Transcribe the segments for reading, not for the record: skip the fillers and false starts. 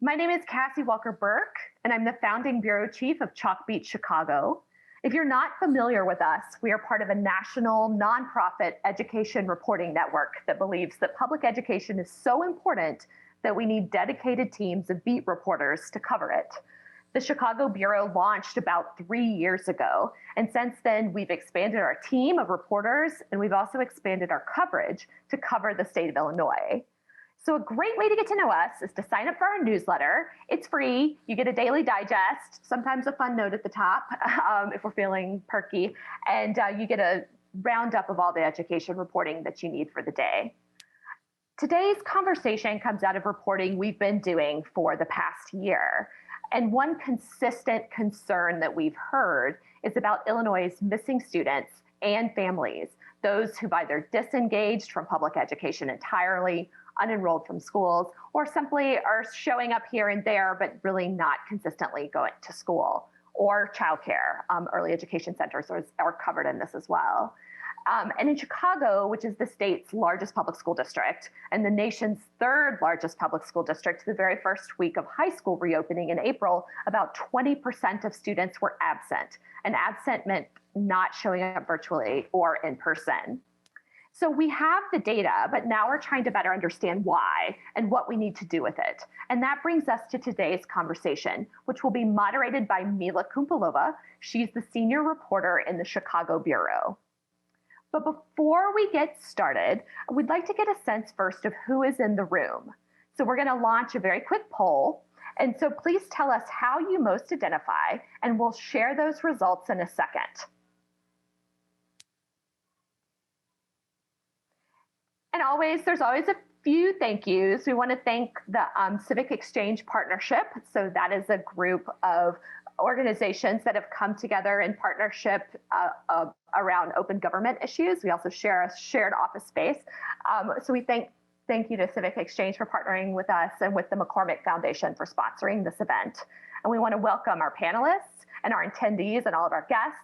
My name is Cassie Walker-Burke, and I'm the founding bureau chief of Chalkbeat Chicago. If you're not familiar with us, we are part of a national nonprofit education reporting network that believes that public education is so important that we need dedicated teams of beat reporters to cover it. The Chicago Bureau launched about 3 years ago, and since then we've expanded our team of reporters, and we've also expanded our coverage to cover the state of Illinois. So a great way to get to know us is to sign up for our newsletter. It's free. You get a daily digest, sometimes a fun note at the top if we're feeling perky, and you get a roundup of all the education reporting that you need for the day. Today's conversation comes out of reporting we've been doing for the past year. And one consistent concern that we've heard is about Illinois' missing students and families, those who've either disengaged from public education entirely, unenrolled from schools, or simply are showing up here and there, but really not consistently going to school, or childcare. Early education centers are covered in this as well. And in Chicago, which is the state's largest public school district and the nation's third largest public school district, the very first week of high school reopening in April, about 20% of students were absent. And absent meant not showing up virtually or in person. So we have the data, but now we're trying to better understand why and what we need to do with it. And that brings us to today's conversation, which will be moderated by Mila Koumpilova. She's the senior reporter in the Chicago Bureau. But before we get started, we'd like to get a sense first of who is in the room. So we're going to launch a very quick poll. And so please tell us how you most identify, and we'll share those results in a second. And there's always a few thank yous. We want to thank the Civic Exchange Partnership. So that is a group of organizations that have come together in partnership around open government issues. We also share a shared office space. So we thank you to Civic Exchange for partnering with us and with the McCormick Foundation for sponsoring this event. And we want to welcome our panelists and our attendees and all of our guests.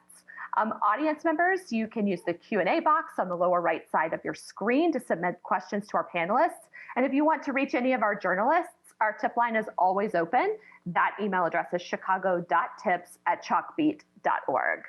Audience members, you can use the Q&A box on the lower right side of your screen to submit questions to our panelists. And if you want to reach any of our journalists, our tip line is always open. That email address is chicago.tips@chalkbeat.org.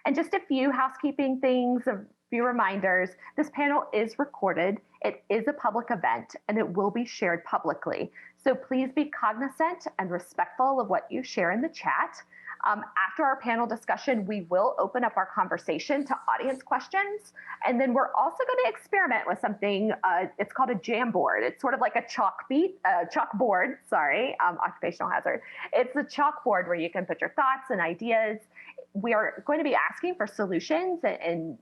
And just a few housekeeping things, a few reminders. This panel is recorded. It is a public event, and it will be shared publicly. So please be cognizant and respectful of what you share in the chat. After our panel discussion, we will open up our conversation to audience questions. And then we're also going to experiment with something, it's called a Jamboard. It's sort of like a chalkboard, occupational hazard. It's a chalkboard where you can put your thoughts and ideas. We are going to be asking for solutions and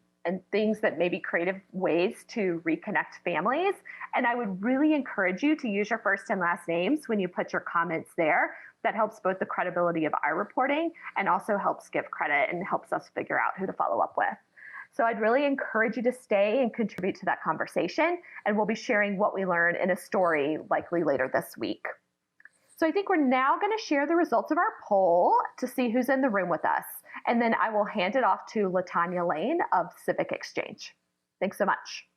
things that may be creative ways to reconnect families. And I would really encourage you to use your first and last names when you put your comments there. That helps both the credibility of our reporting and also helps give credit and helps us figure out who to follow up with. So I'd really encourage you to stay and contribute to that conversation. And we'll be sharing what we learned in a story likely later this week. So I think we're now going to share the results of our poll to see who's in the room with us. And then I will hand it off to LaTanya Lane of Civic Exchange. Thanks so much.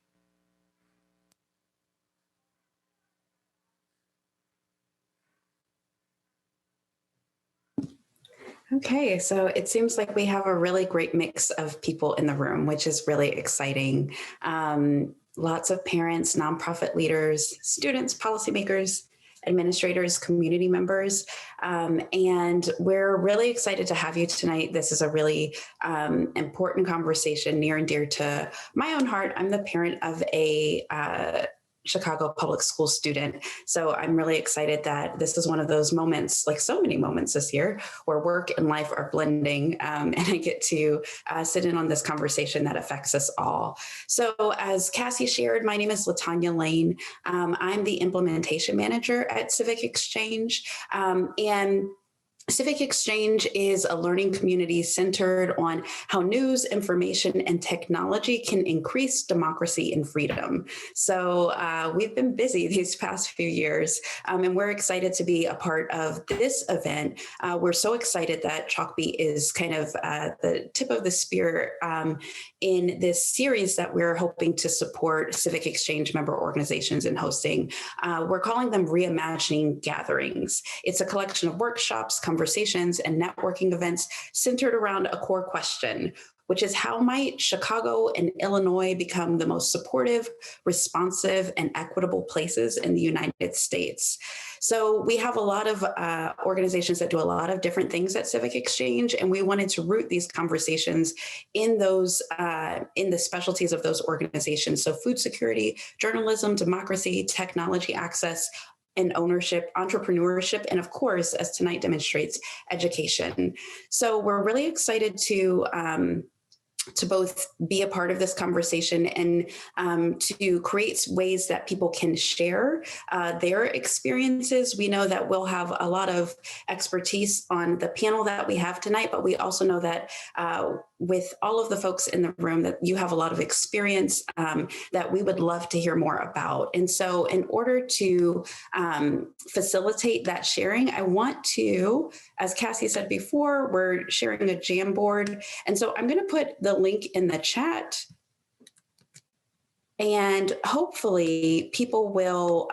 Okay, so it seems like we have a really great mix of people in the room, which is really exciting. Lots of parents, nonprofit leaders, students, policymakers, administrators, community members, and we're really excited to have you tonight. This is a really important conversation near and dear to my own heart. I'm the parent of a Chicago public school student. So I'm really excited that this is one of those moments, like so many moments this year, where work and life are blending, and I get to sit in on this conversation that affects us all. So as Cassie shared, my name is LaTanya Lane. I'm the implementation manager at Civic Exchange, and Civic Exchange is a learning community centered on how news, information, and technology can increase democracy and freedom. So we've been busy these past few years, and we're excited to be a part of this event. We're so excited that Chalkbeat is kind of the tip of the spear in this series that we're hoping to support Civic Exchange member organizations in hosting. We're calling them Reimagining Gatherings. It's a collection of workshops, conversations, and networking events centered around a core question, which is how might Chicago and Illinois become the most supportive, responsive, and equitable places in the United States? So we have a lot of organizations that do a lot of different things at Civic Exchange, and we wanted to root these conversations in those in the specialties of those organizations. So food security, journalism, democracy, technology access, and ownership, entrepreneurship, and of course, as tonight demonstrates, education. So we're really excited to both be a part of this conversation and to create ways that people can share their experiences. We know that we'll have a lot of expertise on the panel that we have tonight, but we also know that with all of the folks in the room that you have a lot of experience that we would love to hear more about. And so in order to facilitate that sharing, I want to, as Cassie said before, we're sharing a Jamboard. And so I'm going to put the link in the chat, and hopefully people will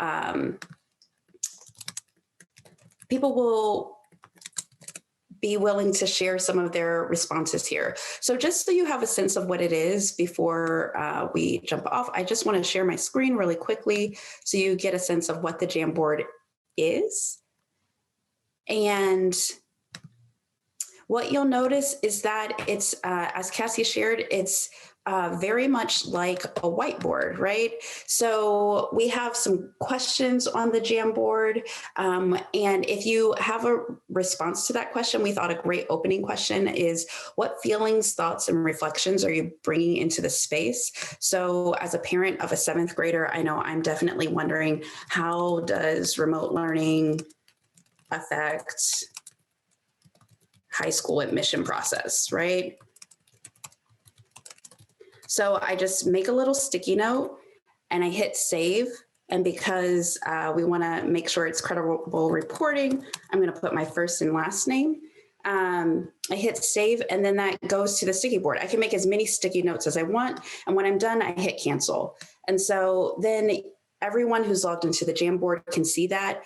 be willing to share some of their responses here. So just so you have a sense of what it is before we jump off, I just want to share my screen really quickly so you get a sense of what the Jamboard is. And what you'll notice is that it's, as Cassie shared, it's very much like a whiteboard, right? So we have some questions on the Jamboard. And if you have a response to that question, we thought a great opening question is, what feelings, thoughts, and reflections are you bringing into the space? So as a parent of a 7th grader, I know I'm definitely wondering, how does remote learning affect high school admission process, right? So I just make a little sticky note and I hit save. And because we want to make sure it's credible reporting, I'm going to put my first and last name. I hit save, and then that goes to the sticky board. I can make as many sticky notes as I want. And when I'm done, I hit cancel. And so then everyone who's logged into the Jamboard can see that.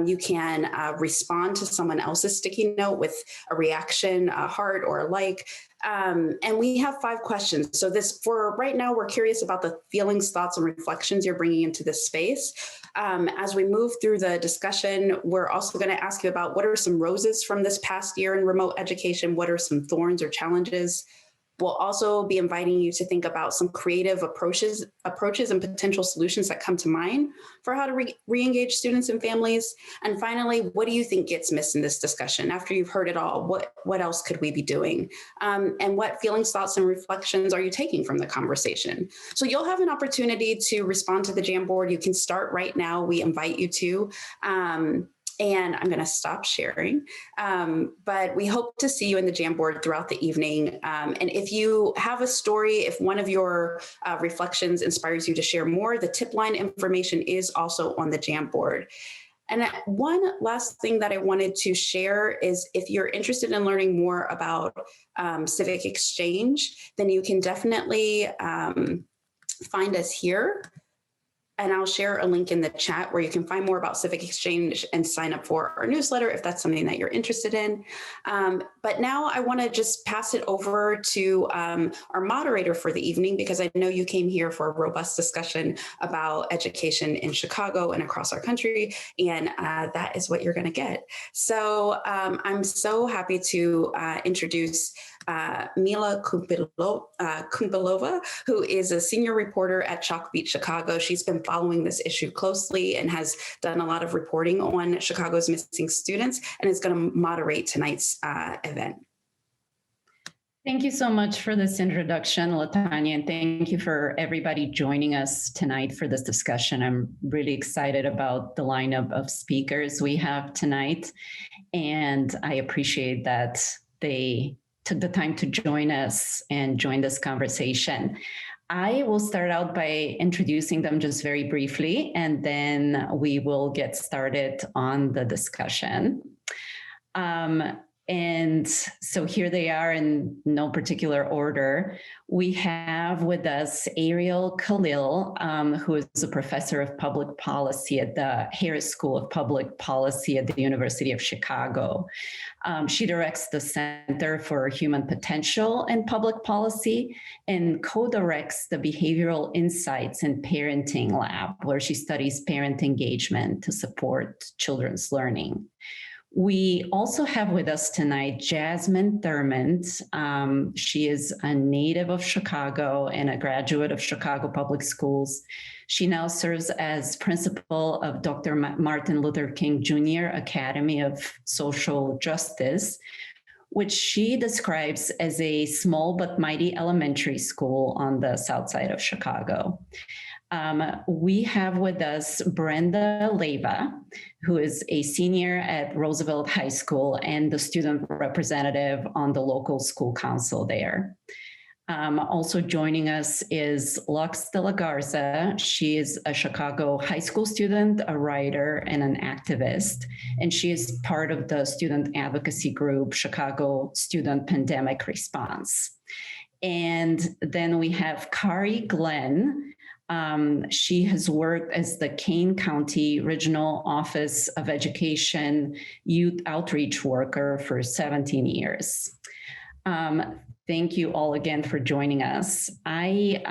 You can respond to someone else's sticky note with a reaction, a heart, or a like. And we have 5 questions. So this, for right now, we're curious about the feelings, thoughts, and reflections you're bringing into this space. As we move through the discussion, we're also going to ask you about what are some roses from this past year in remote education? What are some thorns or challenges? We'll also be inviting you to think about some creative approaches and potential solutions that come to mind for how to re-engage students and families. And finally, what do you think gets missed in this discussion? After you've heard it all, what else could we be doing? And what feelings, thoughts, and reflections are you taking from the conversation? So you'll have an opportunity to respond to the Jamboard. You can start right now. We invite you to. And I'm going to stop sharing. But we hope to see you in the Jamboard throughout the evening. And if you have a story, if one of your reflections inspires you to share more, the tip line information is also on the Jamboard. And one last thing that I wanted to share is, if you're interested in learning more about Civic Exchange, then you can definitely find us here. And I'll share a link in the chat where you can find more about Civic Exchange and sign up for our newsletter if that's something that you're interested in. But now I want to just pass it over to our moderator for the evening, because I know you came here for a robust discussion about education in Chicago and across our country, and that is what you're going to get. So I'm so happy to introduce Mila Koumpilova, who is a senior reporter at Chalkbeat Chicago. She's been following this issue closely and has done a lot of reporting on Chicago's missing students, and is going to moderate tonight's event. Thank you so much for this introduction, Latanya, and thank you for everybody joining us tonight for this discussion. I'm really excited about the lineup of speakers we have tonight, and I appreciate that they took the time to join us and join this conversation. I will start out by introducing them just very briefly, and then we will get started on the discussion. And so here they are in no particular order. We have with us Ariel Khalil, who is a professor of public policy at the Harris School of Public Policy at the University of Chicago. She directs the Center for Human Potential and Public Policy and co-directs the Behavioral Insights and Parenting Lab, where she studies parent engagement to support children's learning. We also have with us tonight Jasmine Thurmans. She is a native of Chicago and a graduate of Chicago Public Schools. She now serves as principal of Dr. Martin Luther King Jr. Academy of Social Justice, which she describes as a small but mighty elementary school on the south side of Chicago. We have with us Brenda Leyva, who is a senior at Roosevelt High School and the student representative on the local school council there. Also joining us is Lux de la Garza. She is a Chicago high school student, a writer, and an activist. And she is part of the student advocacy group, Chicago Student Pandemic Response. And then we have Kari Glenn. She has worked as the Kane County Regional Office of Education Youth Outreach Worker for 17 years. Thank you all again for joining us. I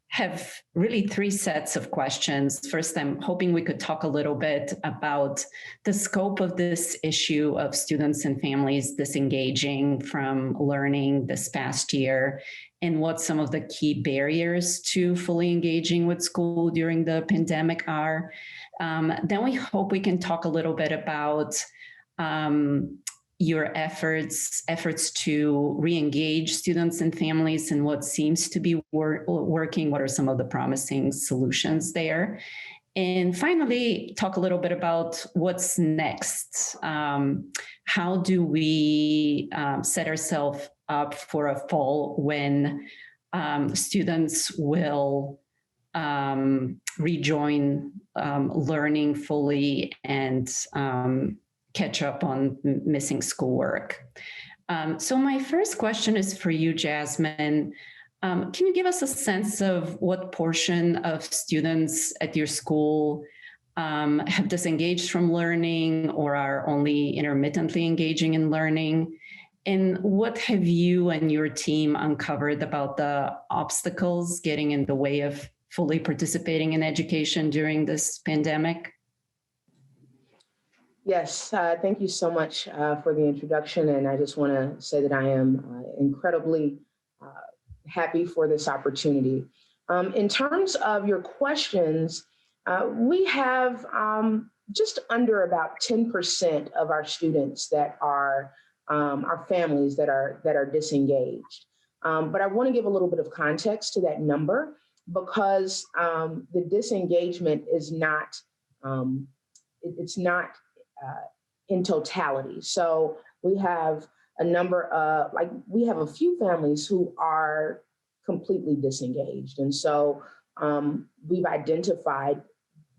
have really three sets of questions. First, I'm hoping we could talk a little bit about the scope of this issue of students and families disengaging from learning this past year, and what some of the key barriers to fully engaging with school during the pandemic are. Then we hope we can talk a little bit about your efforts to re-engage students and families and what seems to be working, what are some of the promising solutions there. And finally, talk a little bit about what's next. How do we set ourselves up for a fall when students will rejoin learning fully and catch up on missing schoolwork. So my first question is for you, Jasmine. Can you give us a sense of what portion of students at your school have disengaged from learning or are only intermittently engaging in learning? And what have you and your team uncovered about the obstacles getting in the way of fully participating in education during this pandemic? Yes, thank you so much for the introduction. And I just want to say that I am incredibly happy for this opportunity. In terms of your questions, we have just under about 10% of our students that are our families that are disengaged. But I want to give a little bit of context to that number because the disengagement is not, it's not in totality. So we have a number of, we have a few families who are completely disengaged. And so we've identified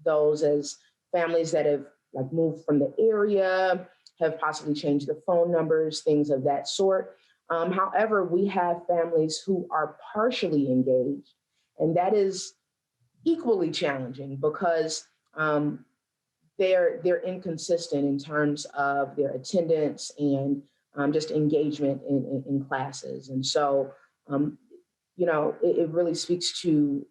those as families that have moved from the area, have possibly changed their phone numbers, things of that sort. However, we have families who are partially engaged, and that is equally challenging because they're inconsistent in terms of their attendance and just engagement in classes. And so, it really speaks to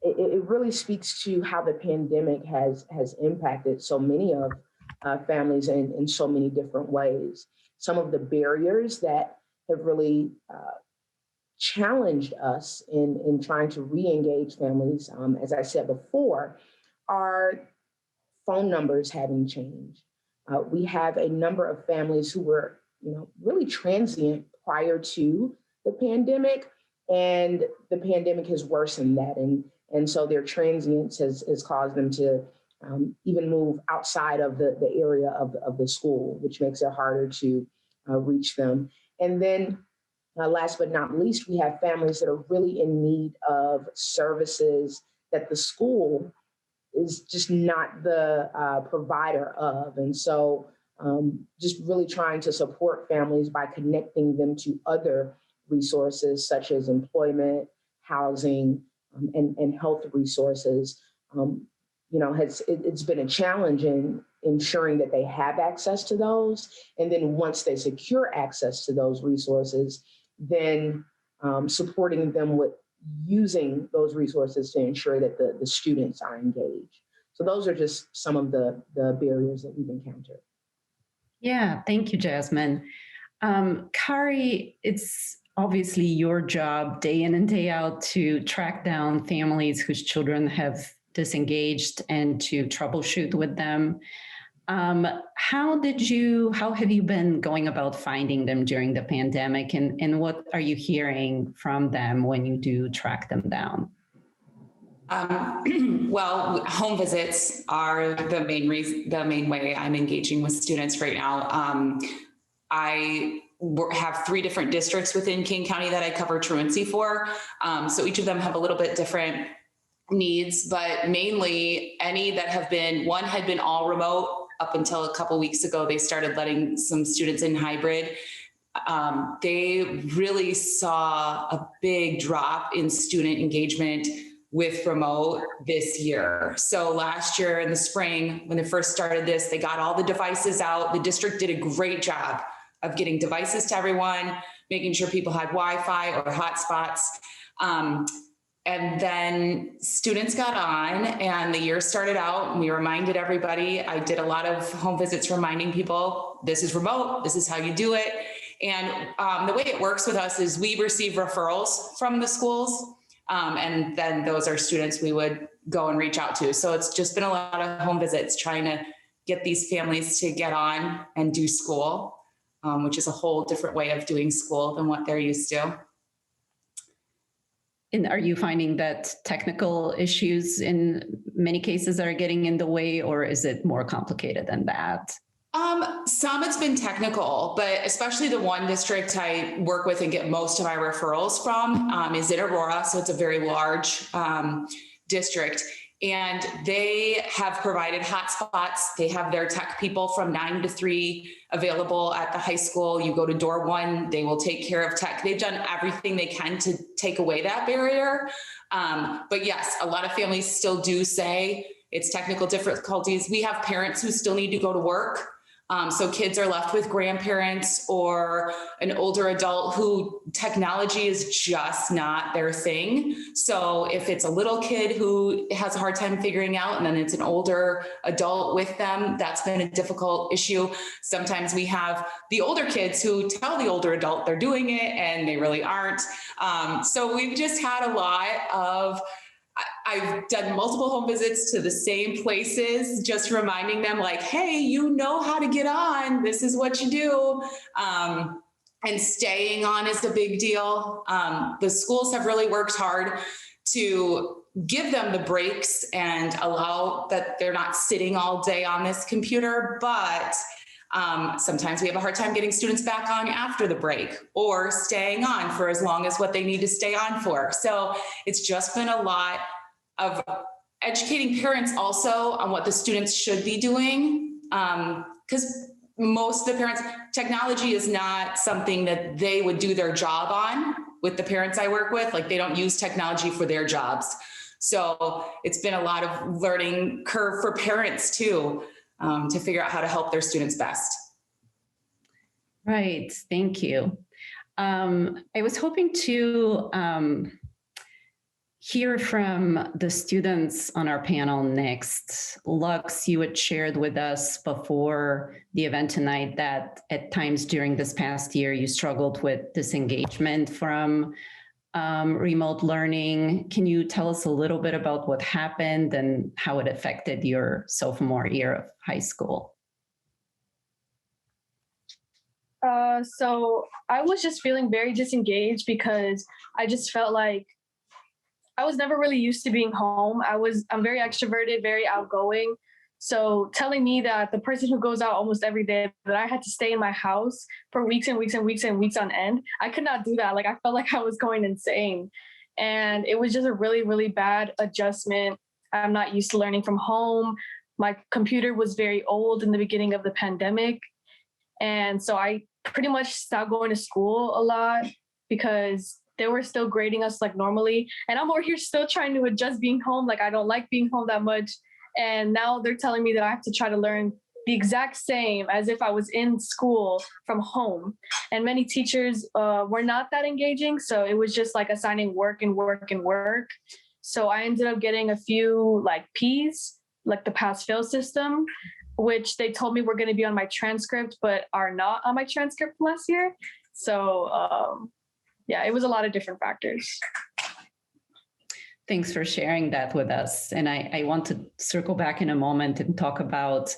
it really speaks to how the pandemic has impacted so many of families in so many different ways. Some of the barriers that have really challenged us in trying to re-engage families, as I said before, are phone numbers having changed. We have a number of families who were really transient prior to the pandemic, and the pandemic has worsened that. And so their transience has caused them to even move outside of the area of the school, which makes it harder to reach them. And then last but not least, we have families that are really in need of services that the school is just not the provider of. And so just really trying to support families by connecting them to other resources such as employment, housing, and health resources. It's been a challenge in ensuring that they have access to those. And then once they secure access to those resources, then supporting them with using those resources to ensure that the students are engaged. So those are just some of the barriers that we've encountered. Yeah, thank you, Jasmine. Kari, it's obviously your job day in and day out to track down families whose children have disengaged and to troubleshoot with them. How have you been going about finding them during the pandemic, and what are you hearing from them when you do track them down? Well, home visits are the main way I'm engaging with students right now. I have 3 different districts within King County that I cover truancy for. So each of them have a little bit different needs, but mainly any that had been all remote up until a couple weeks ago. They started letting some students in hybrid. They really saw a big drop in student engagement with remote this year. So last year in the spring, when they first started this, they got all the devices out. The district did a great job of getting devices to everyone, making sure people had Wi-Fi or hotspots. And then students got on and the year started out and we reminded everybody. I did a lot of home visits reminding people, this is remote, this is how you do it. And the way it works with us is we receive referrals from the schools. And then those are students we would go and reach out to. So it's just been a lot of home visits trying to get these families to get on and do school, which is a whole different way of doing school than what they're used to. And are you finding that technical issues in many cases are getting in the way, or is it more complicated than that? Some it's been technical, but especially the one district I work with and get most of my referrals from is in Aurora. So it's a very large district. And they have provided hotspots. They have their tech people from 9 to 3 available at the high school. You go to door 1, they will take care of tech. They've done everything they can to take away that barrier. But yes, a lot of families still do say it's technical difficulties. We have parents who still need to go to work. So kids are left with grandparents or an older adult who technology is just not their thing. So if it's a little kid who has a hard time figuring out and then it's an older adult with them, that's been a difficult issue. Sometimes we have the older kids who tell the older adult they're doing it and they really aren't. So we've just had a lot of I've done multiple home visits to the same places, just reminding them like, hey, you know how to get on. This is what you do. And staying on is a big deal. The schools have really worked hard to give them the breaks and allow that they're not sitting all day on this computer, but sometimes we have a hard time getting students back on after the break or staying on for as long as what they need to stay on for. So it's just been a lot of educating parents also on what the students should be doing. Because most of the parents, technology is not something that they would do their job on with the parents I work with. Like they don't use technology for their jobs. So it's been a lot of learning curve for parents too, to figure out how to help their students best. Right, thank you. I was hoping to hear from the students on our panel next. Lux, you had shared with us before the event tonight that at times during this past year, you struggled with disengagement from remote learning. Can you tell us a little bit about what happened and how it affected your sophomore year of high school? So I was just feeling very disengaged because I just felt like I was never really used to being home. I'm very extroverted, very outgoing. So telling me that the person who goes out almost every day, that I had to stay in my house for weeks and weeks and weeks and weeks on end, I could not do that. Like, I felt like I was going insane. And it was just a really, really bad adjustment. I'm not used to learning from home. My computer was very old in the beginning of the pandemic. And so I pretty much stopped going to school a lot because they were still grading us like normally. And I'm over here still trying to adjust being home. Like, I don't like being home that much. And now they're telling me that I have to try to learn the exact same as if I was in school from home. And many teachers were not that engaging. So it was just like assigning work and work and work. So I ended up getting a few like P's, like the pass-fail system, which they told me were going to be on my transcript, but are not on my transcript last year. So yeah, it was a lot of different factors. Thanks for sharing that with us. And I want to circle back in a moment and talk about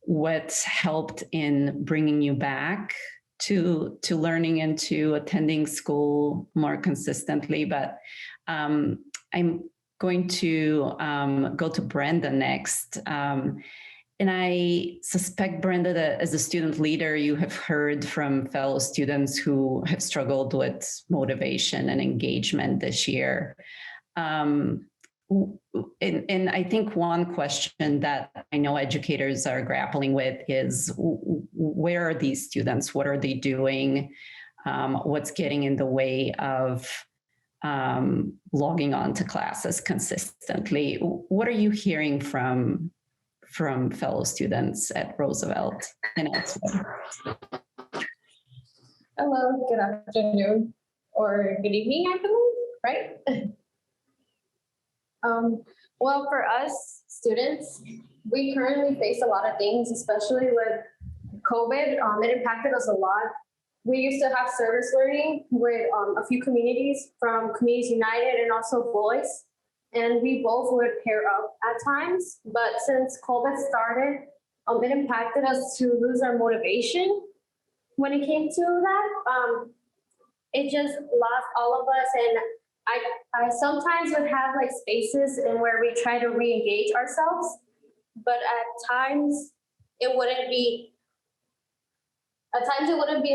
what helped in bringing you back to learning and to attending school more consistently. But I'm going to go to Brenda next. And I suspect, Brenda, that as a student leader, you have heard from fellow students who have struggled with motivation and engagement this year. And I think one question that I know educators are grappling with is, where are these students? What are they doing? What's getting in the way of logging on to classes consistently? What are you hearing from fellow students at Roosevelt and elsewhere? Hello, good afternoon, or good evening, I believe, right? Well, for us students, we currently face a lot of things, especially with COVID. It impacted us a lot. We used to have service learning with a few communities from Communities United and also Voice. And we both would pair up at times. But since COVID started, it impacted us to lose our motivation when it came to that. It just lost all of us. And I sometimes would have like spaces in where we try to re-engage ourselves, but at times it wouldn't be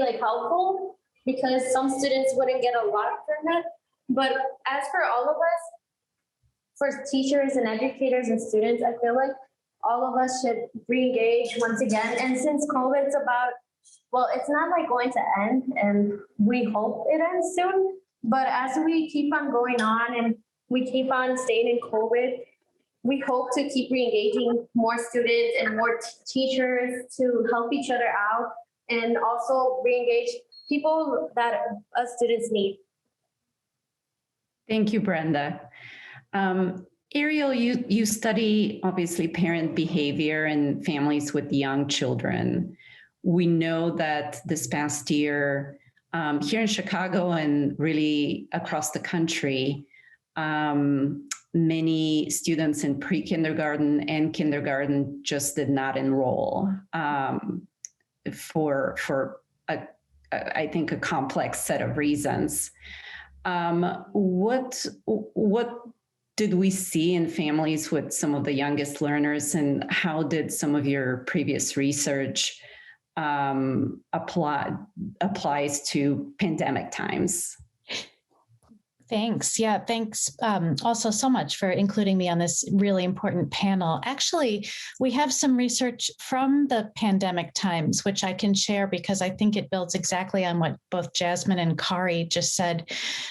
like helpful because some students wouldn't get a lot from it. But as for all of us, for teachers and educators and students, I feel like all of us should re-engage once again. And since COVID's it's not like going to end, and we hope it ends soon. But as we keep on going on and we keep on staying in COVID, we hope to keep re-engaging more students and more teachers to help each other out and also re-engage people that us students need. Thank you, Brenda. Ariel, you study obviously parent behavior and families with young children. We know that this past year, here in Chicago and really across the country, many students in pre-kindergarten and kindergarten just did not enroll for I think a complex set of reasons. What did we see in families with some of the youngest learners, and how did some of your previous research applies to pandemic times? Thanks. Yeah, thanks also so much for including me on this really important panel. Actually, we have some research from the pandemic times, which I can share because I think it builds exactly on what both Jasmine and Kari just said,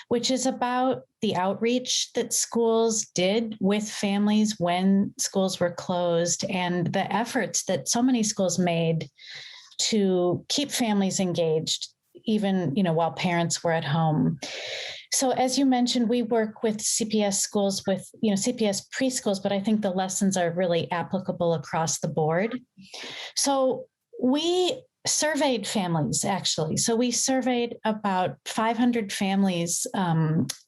which is about the outreach that schools did with families when schools were closed and the efforts that so many schools made to keep families engaged, even, while parents were at home. So as you mentioned, we work with CPS schools with, CPS preschools, but I think the lessons are really applicable across the board. So we surveyed families, actually. So we surveyed about 500 families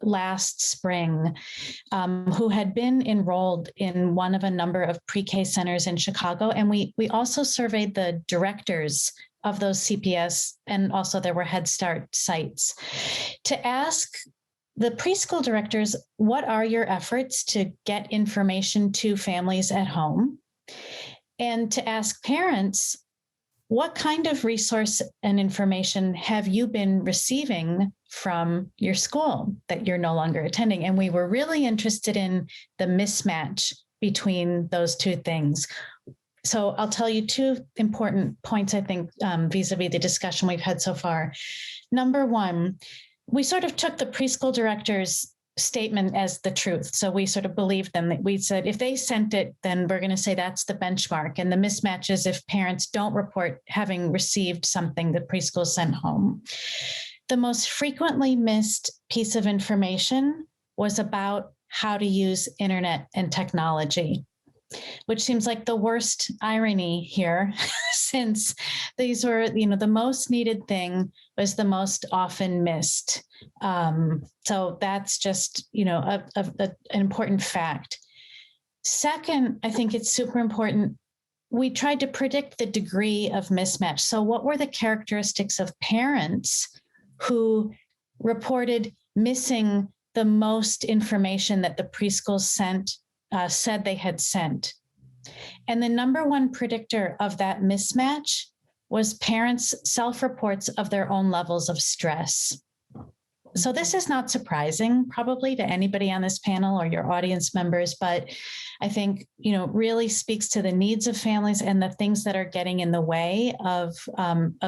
last spring who had been enrolled in one of a number of pre-K centers in Chicago. And we also surveyed the directors of those CPS, and also there were Head Start sites, to ask the preschool directors, what are your efforts to get information to families at home? And to ask parents, what kind of resource and information have you been receiving from your school that you're no longer attending? And we were really interested in the mismatch between those two things. So I'll tell you two important points, I think, vis-a-vis the discussion we've had so far. Number one, we sort of took the preschool director's statement as the truth. So we sort of believed them. That we said, if they sent it, then we're going to say that's the benchmark. And the mismatch is if parents don't report having received something the preschool sent home. The most frequently missed piece of information was about how to use internet and technology, which seems like the worst irony here, since these were, the most needed thing was the most often missed. So that's just, an important fact. Second, I think it's super important. We tried to predict the degree of mismatch. So what were the characteristics of parents who reported missing the most information that the preschool said they had sent? And the number one predictor of that mismatch was parents' self-reports of their own levels of stress. So this is not surprising probably to anybody on this panel or your audience members, but I think, really speaks to the needs of families and the things that are getting in the way of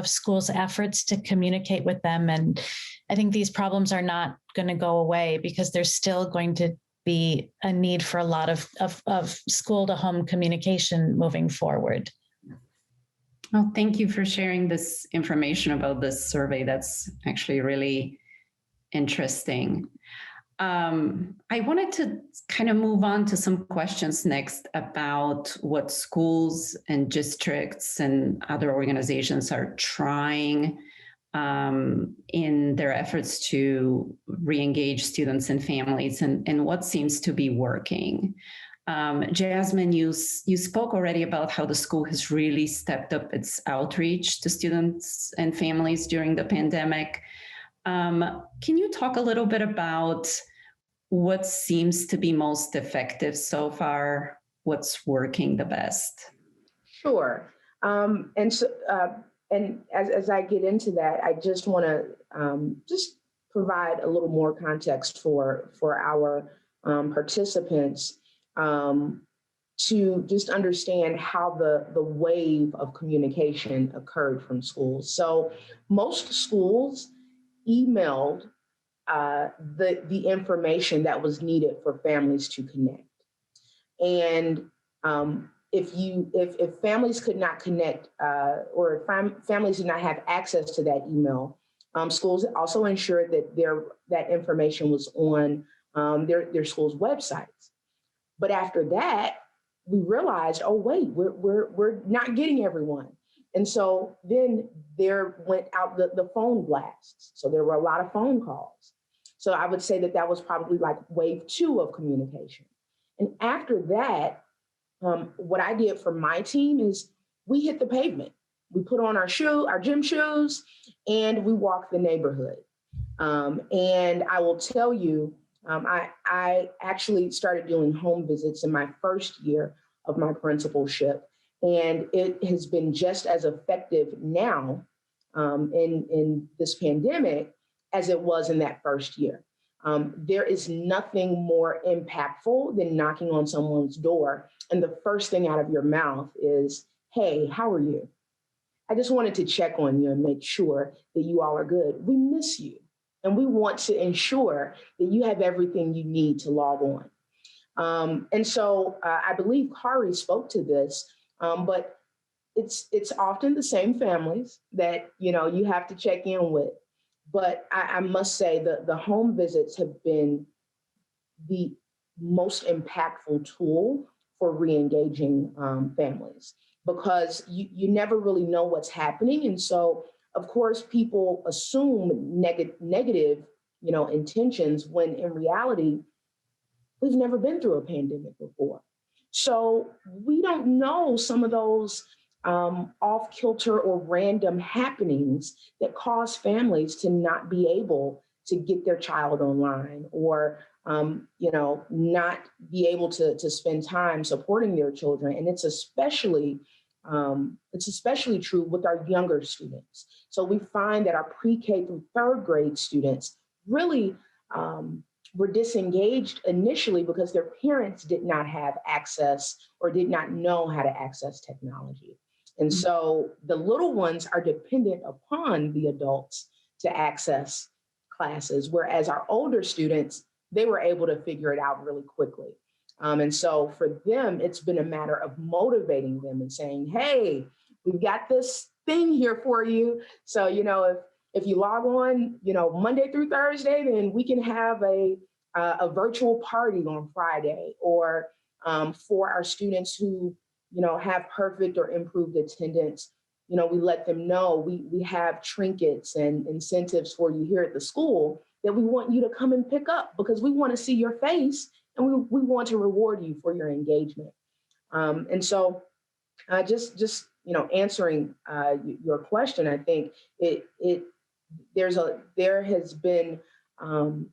schools' efforts to communicate with them. And I think these problems are not going to go away because there's still going to be a need for a lot of school to home communication moving forward. Well, thank you for sharing this information about this survey. That's actually really interesting. I wanted to kind of move on to some questions next about what schools and districts and other organizations are trying in their efforts to re-engage students and families, and what seems to be working. Jasmine, you spoke already about how the school has really stepped up its outreach to students and families during the pandemic. Can you talk a little bit about what seems to be most effective so far? What's working the best? Sure. And as I get into that, I just want to just provide a little more context for our participants to just understand how the wave of communication occurred from schools. So most schools emailed the information that was needed for families to connect. And if families could not connect or if families did not have access to that email, schools also ensured that that information was on their school's websites. But after that, we realized, oh wait, we're not getting everyone. And so then there went out the phone blasts. So there were a lot of phone calls. So I would say that was probably like wave 2 of communication. And after that, what I did for my team is we hit the pavement. We put on our gym shoes, and we walked the neighborhood. And I will tell you, I actually started doing home visits in my first year of my principalship. And it has been just as effective now in this pandemic as it was in that first year. There is nothing more impactful than knocking on someone's door and the first thing out of your mouth is, hey, how are you? I just wanted to check on you and make sure that you all are good. We miss you, and we want to ensure that you have everything you need to log on. And so I believe Kari spoke to this, but it's often the same families that you have to check in with. But I must say that the home visits have been the most impactful tool for re-engaging families, because you never really know what's happening. And so, of course, people assume negative intentions when in reality, we've never been through a pandemic before. So we don't know some of those off kilter or random happenings that cause families to not be able to get their child online, or not be able to spend time supporting their children. And it's especially true with our younger students. So we find that our pre-K through third grade students really were disengaged initially because their parents did not have access or did not know how to access technology. And so the little ones are dependent upon the adults to access classes, whereas our older students, they were able to figure it out really quickly. And so for them, it's been a matter of motivating them and saying, hey, we've got this thing here for you. So, if you log on, Monday through Thursday, then we can have a virtual party on Friday. Or for our students who, have perfect or improved attendance, we let them know we have trinkets and incentives for you here at the school that we want you to come and pick up, because we want to see your face and we want to reward you for your engagement. And so just answering your question, I think there has been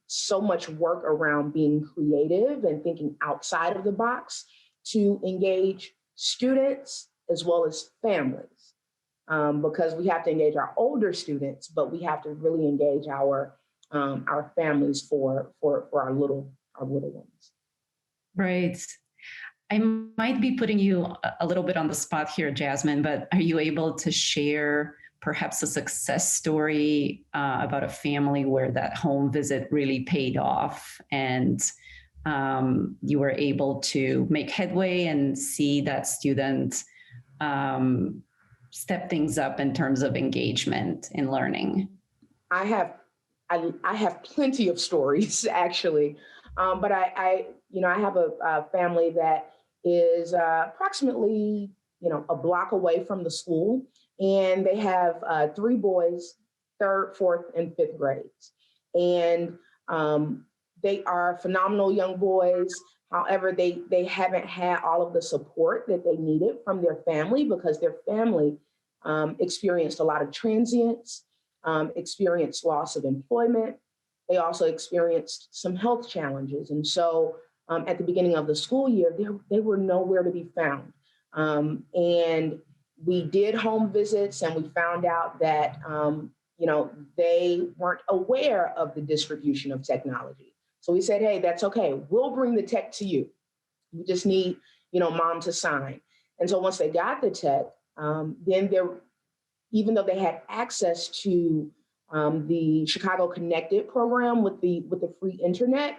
so much work around being creative and thinking outside of the box to engage students as well as families, because we have to engage our older students, but we have to really engage our families for our little ones. Right. I might be putting you a little bit on the spot here, Jasmine, but are you able to share perhaps a success story about a family where that home visit really paid off and you were able to make headway and see that student step things up in terms of engagement in learning? I have plenty of stories, actually, but I have a family that is approximately a block away from the school, and they have 3 boys, 3rd, 4th, and 5th grades, and they are phenomenal young boys. However, they haven't had all of the support that they needed from their family, because their family experienced a lot of transience, experienced loss of employment. They also experienced some health challenges. And so at the beginning of the school year, they were nowhere to be found. And we did home visits, and we found out that, they weren't aware of the distribution of technology. So we said, hey, that's okay. We'll bring the tech to you. We just need, mom to sign. And so once they got the tech, then even though they had access to the Chicago Connected program with the free internet,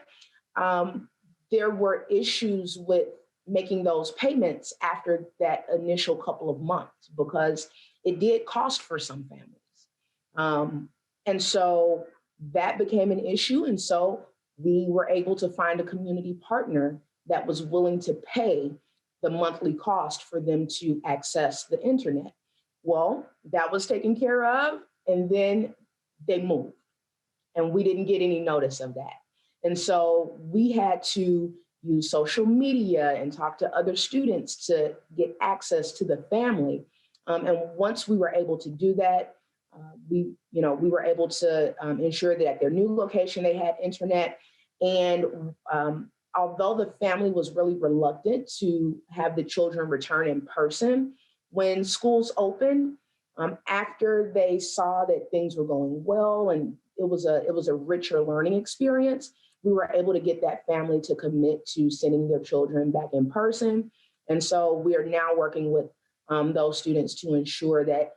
there were issues with making those payments after that initial couple of months, because it did cost for some families. And so that became an issue. And so we were able to find a community partner that was willing to pay the monthly cost for them to access the internet. Well, that was taken care of, and then they moved, and we didn't get any notice of that. And so we had to use social media and talk to other students to get access to the family. And once we were able to do that, we were able to ensure that at their new location they had internet. And although the family was really reluctant to have the children return in person, when schools opened, after they saw that things were going well and it was a richer learning experience, we were able to get that family to commit to sending their children back in person. And so we are now working with those students to ensure that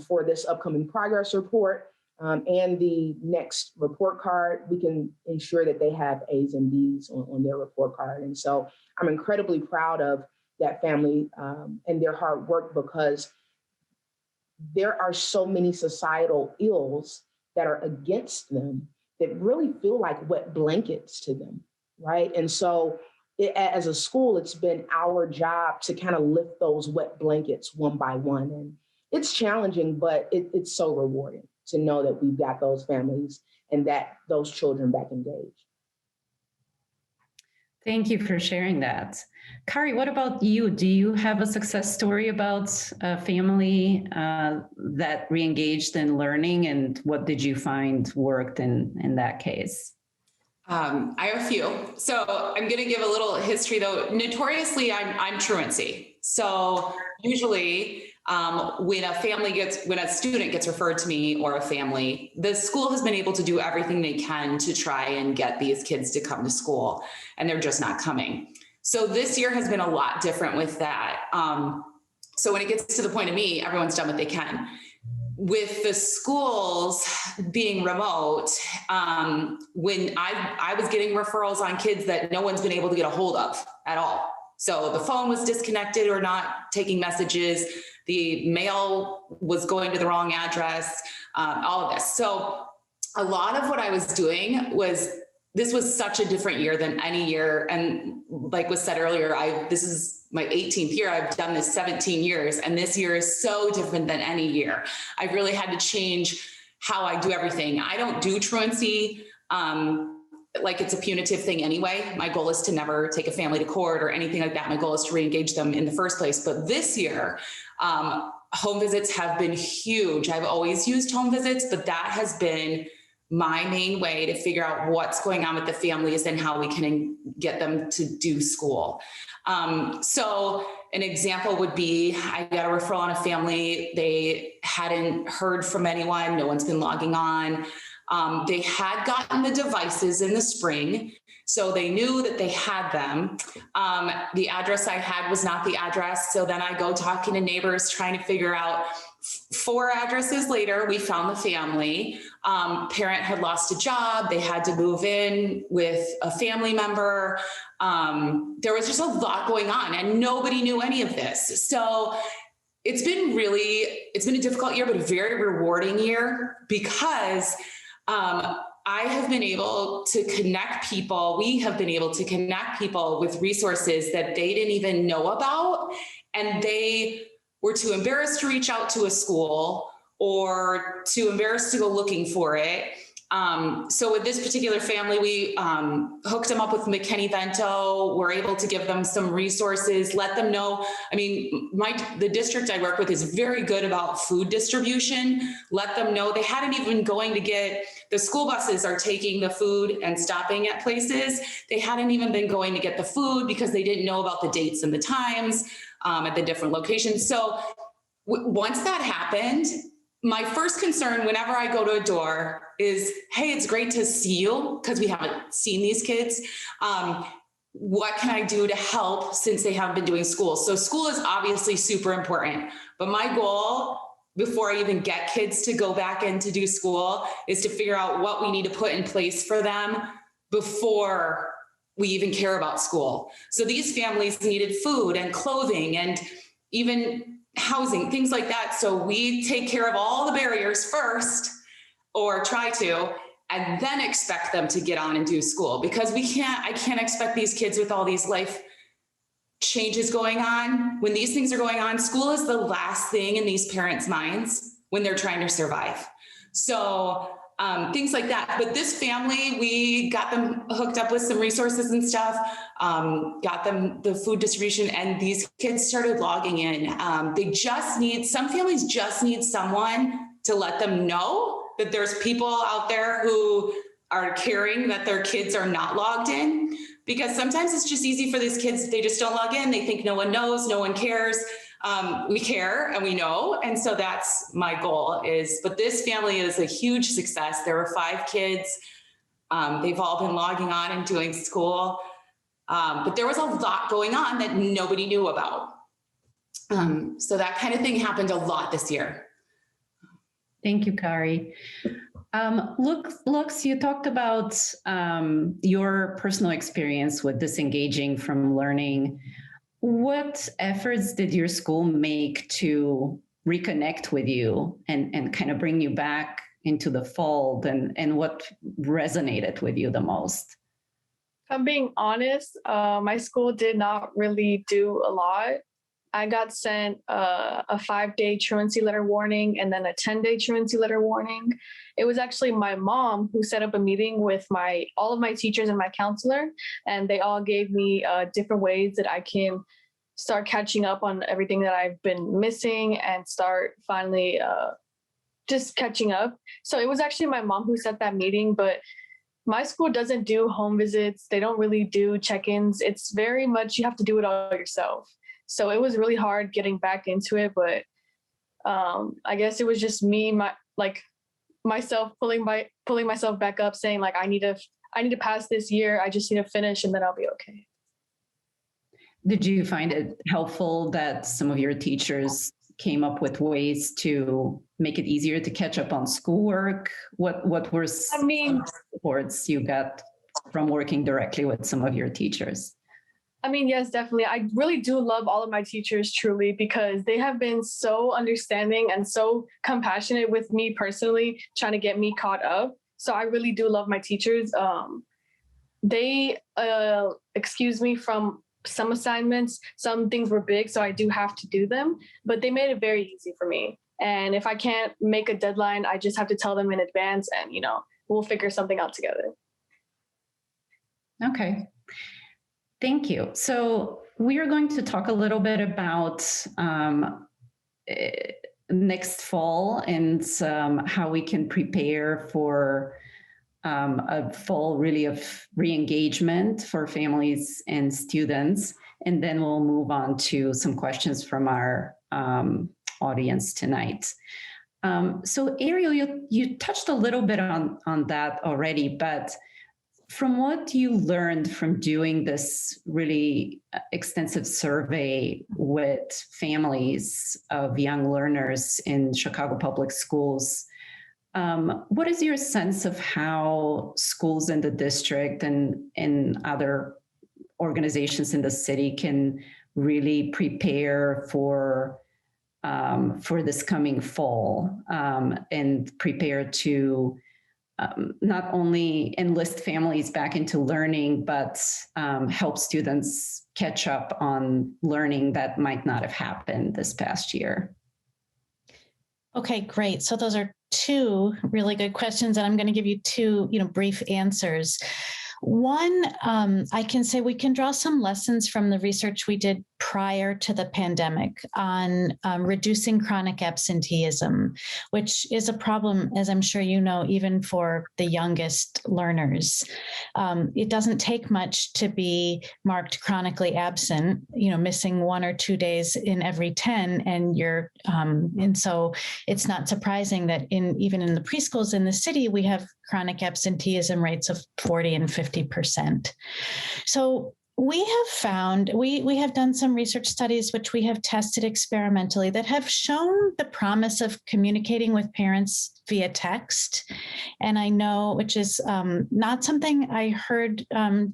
for this upcoming progress report and the next report card, we can ensure that they have A's and B's on their report card. And so I'm incredibly proud of that family and their hard work, because there are so many societal ills that are against them that really feel like wet blankets to them, right? And so as a school, it's been our job to kind of lift those wet blankets one by one. And it's challenging, but it's so rewarding to know that we've got those families and that those children back engaged. Thank you for sharing that. Kari, what about you? Do you have a success story about a family that re-engaged in learning, and what did you find worked in that case? I have a few. So I'm going to give a little history, though. Notoriously, I'm truancy. So usually, when a student gets referred to me or a family, the school has been able to do everything they can to try and get these kids to come to school, and they're just not coming. So this year has been a lot different with that. So when it gets to the point of me, everyone's done what they can. With the schools being remote, when I was getting referrals on kids that no one's been able to get a hold of at all. So the phone was disconnected or not taking messages. The mail was going to the wrong address, all of this. So a lot of what I was doing this was such a different year than any year. And like was said earlier, this is my 18th year. I've done this 17 years, and this year is so different than any year. I've really had to change how I do everything. I don't do truancy like it's a punitive thing anyway. My goal is to never take a family to court or anything like that. My goal is to re-engage them in the first place. But this year, home visits have been huge. I've always used home visits, but that has been my main way to figure out what's going on with the families and how we can get them to do school. So an example would be, I got a referral on a family. They hadn't heard from anyone. No one's been logging on. They had gotten the devices in the spring, so they knew that they had them. The address I had was not the address. So then I go talking to neighbors, trying to figure out. 4 addresses later, we found the family. Parent had lost a job. They had to move in with a family member. There was just a lot going on, and nobody knew any of this. So it's been a difficult year, but a very rewarding year, because I have been able to connect people. We have been able to connect people with resources that they didn't even know about, and they were too embarrassed to reach out to a school or too embarrassed to go looking for it. So with this particular family, we hooked them up with McKinney-Vento. We're able to give them some resources, let them know. I mean, the district I work with is very good about food distribution. Let them know they hadn't even been going to get, the school buses are taking the food and stopping at places. They hadn't even been going to get the food because they didn't know about the dates and the times at the different locations. So once that happened, my first concern whenever I go to a door is, hey, it's great to see you, because we haven't seen these kids. What can I do to help since they haven't been doing school? So school is obviously super important, but my goal before I even get kids to go back in to do school is to figure out what we need to put in place for them before we even care about school. So these families needed food and clothing and even housing, things like that. So we take care of all the barriers first, or try to, and then expect them to get on and do school, because I can't expect these kids with all these life changes going on. When these things are going on, school is the last thing in these parents' minds when they're trying to survive. So things like that. But this family, we got them hooked up with some resources and stuff, got them the food distribution, and these kids started logging in. Some families just need someone to let them know that there's people out there who are caring that their kids are not logged in, because sometimes it's just easy for these kids. They just don't log in. They think no one knows, no one cares. We care and we know. And so that's my goal but this family is a huge success. There were 5 kids. They've all been logging on and doing school. But there was a lot going on that nobody knew about. So that kind of thing happened a lot this year. Thank you, Kari. Lux, you talked about your personal experience with disengaging from learning. What efforts did your school make to reconnect with you and kind of bring you back into the fold, and what resonated with you the most? If I'm being honest, my school did not really do a lot. I got sent a 5-day truancy letter warning and then a 10-day truancy letter warning. It was actually my mom who set up a meeting with all of my teachers and my counselor, and they all gave me different ways that I can start catching up on everything that I've been missing and start finally just catching up. So it was actually my mom who set that meeting, but my school doesn't do home visits. They don't really do check-ins. It's very much, you have to do it all yourself. So it was really hard getting back into it, but I guess it was just me, myself pulling myself back up, saying like, I need to pass this year. I just need to finish and then I'll be okay. Did you find it helpful that some of your teachers came up with ways to make it easier to catch up on schoolwork? What were some supports you got from working directly with some of your teachers? I mean, yes, definitely. I really do love all of my teachers, truly, because they have been so understanding and so compassionate with me personally, trying to get me caught up. So I really do love my teachers. They excused me from some assignments. Some things were big, so I do have to do them, but they made it very easy for me. And if I can't make a deadline, I just have to tell them in advance and, we'll figure something out together. Okay. Thank you. So we are going to talk a little bit about next fall and how we can prepare for a fall really of re-engagement for families and students. And then we'll move on to some questions from our audience tonight. So Ariel, you touched a little bit on that already, but from what you learned from doing this really extensive survey with families of young learners in Chicago public schools, what is your sense of how schools in the district and other organizations in the city can really prepare for this coming fall and prepare to not only enlist families back into learning, but help students catch up on learning that might not have happened this past year? Okay, great. So those are two really good questions, and I'm going to give you two, brief answers. One, I can say we can draw some lessons from the research we did prior to the pandemic on reducing chronic absenteeism, which is a problem, as I'm sure you know, even for the youngest learners. It doesn't take much to be marked chronically absent, missing 1 or 2 days in every 10, and so it's not surprising that even in the preschools in the city, we have chronic absenteeism rates of 40 and 50%. So we have found, we have done some research studies, which we have tested experimentally, that have shown the promise of communicating with parents via text. And I know, which is not something I heard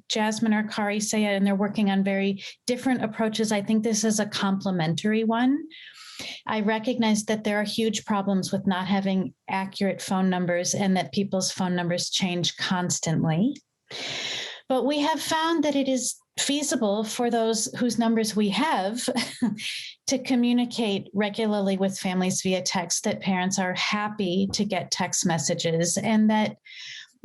Jasmine or Kari say, and they're working on very different approaches. I think this is a complementary one. I recognize that there are huge problems with not having accurate phone numbers and that people's phone numbers change constantly. But we have found that it is feasible for those whose numbers we have to communicate regularly with families via text, that parents are happy to get text messages, and that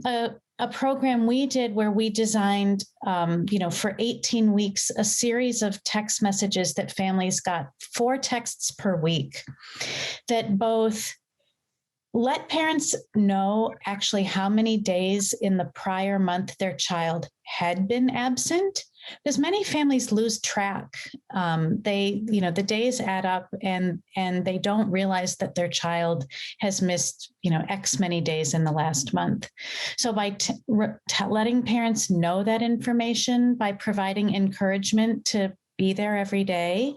a program we did where we designed, for 18 weeks, a series of text messages that families got, 4 texts per week, that both let parents know actually how many days in the prior month their child had been absent, because many families lose track. The days add up, and they don't realize that their child has missed, X many days in the last month. So by letting parents know that information, by providing encouragement to be there every day,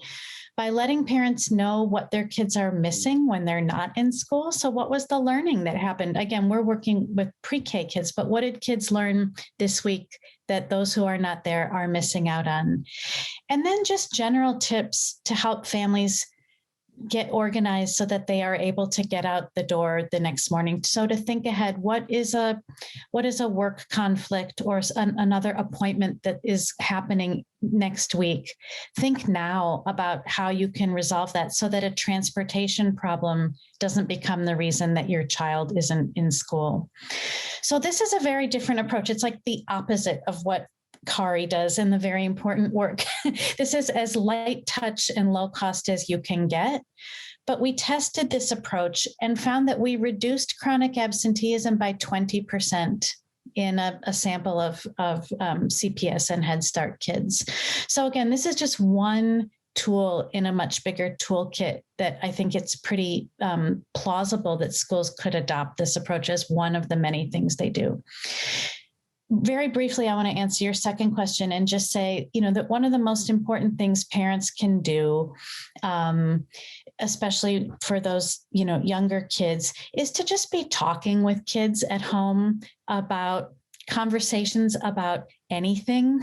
by letting parents know what their kids are missing when they're not in school. So what was the learning that happened? Again, we're working with pre-K kids, but what did kids learn this week that those who are not there are missing out on? And then just general tips to help families get organized so that they are able to get out the door the next morning. So to think ahead, what is a work conflict or another appointment that is happening next week? Think now about how you can resolve that so that a transportation problem doesn't become the reason that your child isn't in school. So this is a very different approach. It's like the opposite of what Kari does in the very important work. This is as light touch and low cost as you can get. But we tested this approach and found that we reduced chronic absenteeism by 20% in a sample of CPS and Head Start kids. So again, this is just one tool in a much bigger toolkit that I think it's pretty plausible that schools could adopt this approach as one of the many things they do. Very briefly, I want to answer your second question and just say, that one of the most important things parents can do, especially for those, younger kids, is to just be talking with kids at home about conversations about anything.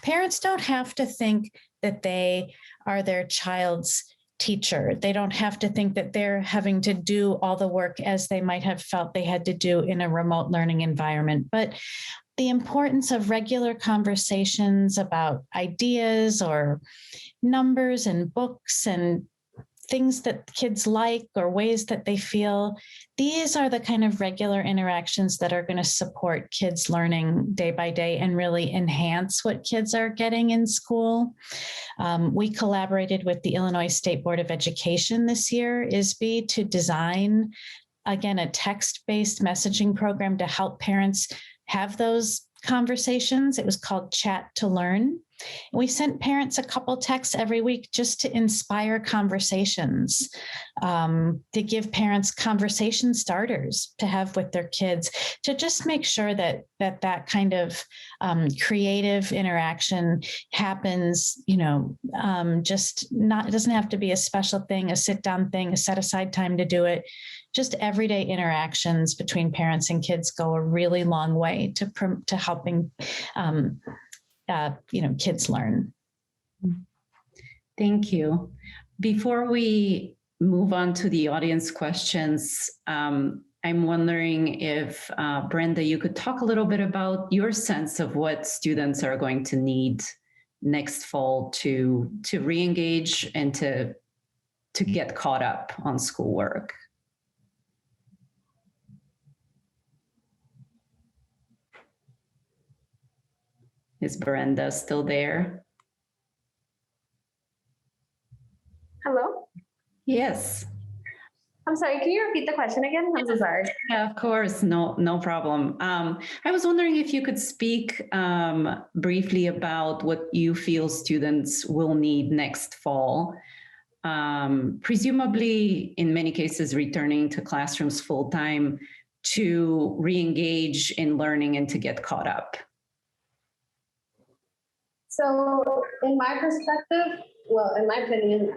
Parents don't have to think that they are their child's teacher. They don't have to think that they're having to do all the work as they might have felt they had to do in a remote learning environment. But the importance of regular conversations about ideas or numbers and books and things that kids like or ways that they feel, these are the kind of regular interactions that are going to support kids learning day by day and really enhance what kids are getting in school. We collaborated with the Illinois State Board of Education this year, ISB, to design, again, a text-based messaging program to help parents have those conversations. It was called Chat to Learn. We sent parents a couple texts every week just to inspire conversations, to give parents conversation starters to have with their kids, to just make sure that kind of creative interaction happens, just not, it doesn't have to be a special thing, a sit down thing, a set aside time to do it. Just everyday interactions between parents and kids go a really long way to helping kids learn. Thank you. Before we move on to the audience questions, I'm wondering if, Brenda, you could talk a little bit about your sense of what students are going to need next fall to re-engage and to get caught up on schoolwork. Is Brenda still there? Hello? Yes. I'm sorry, can you repeat the question again? I'm so sorry. Yeah, of course, no problem. I was wondering if you could speak briefly about what you feel students will need next fall. Presumably, in many cases, returning to classrooms full-time to re-engage in learning and to get caught up. So in my perspective, well, in my opinion,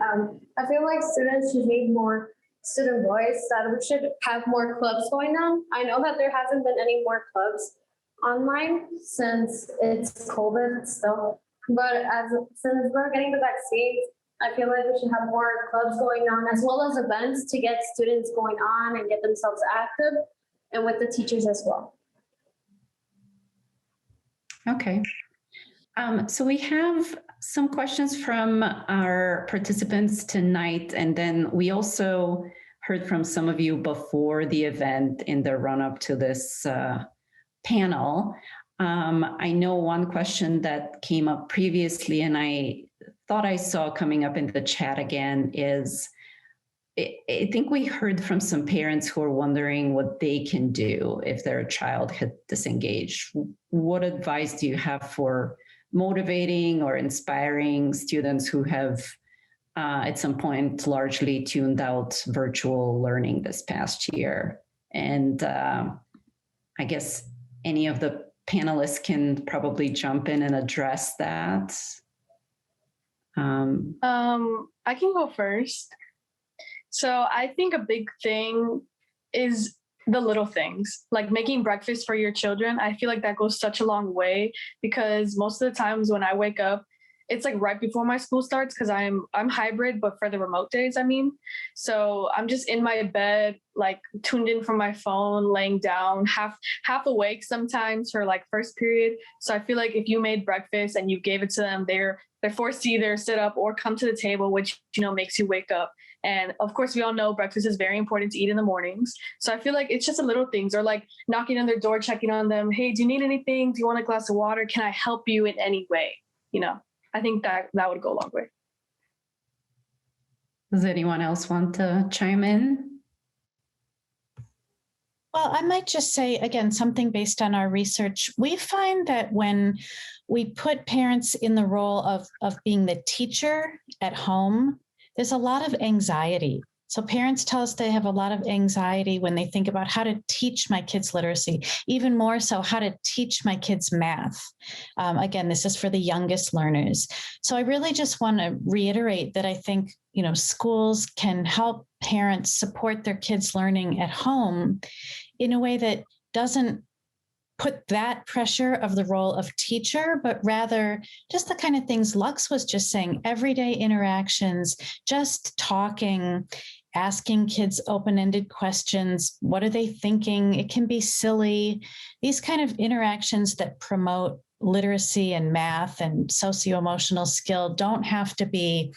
I feel like students should need more student voice, that we should have more clubs going on. I know that there hasn't been any more clubs online since it's COVID still, but since we're getting the vaccines, I feel like we should have more clubs going on as well as events to get students going on and get themselves active, and with the teachers as well. Okay. So we have some questions from our participants tonight, and then we also heard from some of you before the event in the run-up to this panel. I know one question that came up previously, and I thought I saw coming up in the chat again, is I think we heard from some parents who are wondering what they can do if their child had disengaged. What advice do you have for motivating or inspiring students who have at some point largely tuned out virtual learning this past year? And I guess any of the panelists can probably jump in and address that. I can go first. So I think a big thing is the little things, like making breakfast for your children. I feel like that goes such a long way, because most of the times when I wake up it's like right before my school starts because I'm hybrid, but for the remote days, I mean. So I'm just in my bed, like tuned in from my phone, laying down, half awake sometimes for like first period. So I feel like if you made breakfast and you gave it to them, they're forced to either sit up or come to the table, which makes you wake up. And of course, we all know breakfast is very important to eat in the mornings. So I feel like it's just the little things, or like knocking on their door, checking on them. Hey, do you need anything? Do you want a glass of water? Can I help you in any way? I think that would go a long way. Does anyone else want to chime in? Well, I might just say, again, something based on our research. We find that when we put parents in the role of being the teacher at home, there's a lot of anxiety. So parents tell us they have a lot of anxiety when they think about how to teach my kids literacy, even more so how to teach my kids math. Again, this is for the youngest learners. So I really just want to reiterate that I think, schools can help parents support their kids' learning at home in a way that doesn't put that pressure of the role of teacher, but rather just the kind of things Lux was just saying, everyday interactions, just talking, asking kids open-ended questions. What are they thinking? It can be silly. These kind of interactions that promote literacy and math and socio-emotional skill don't have to be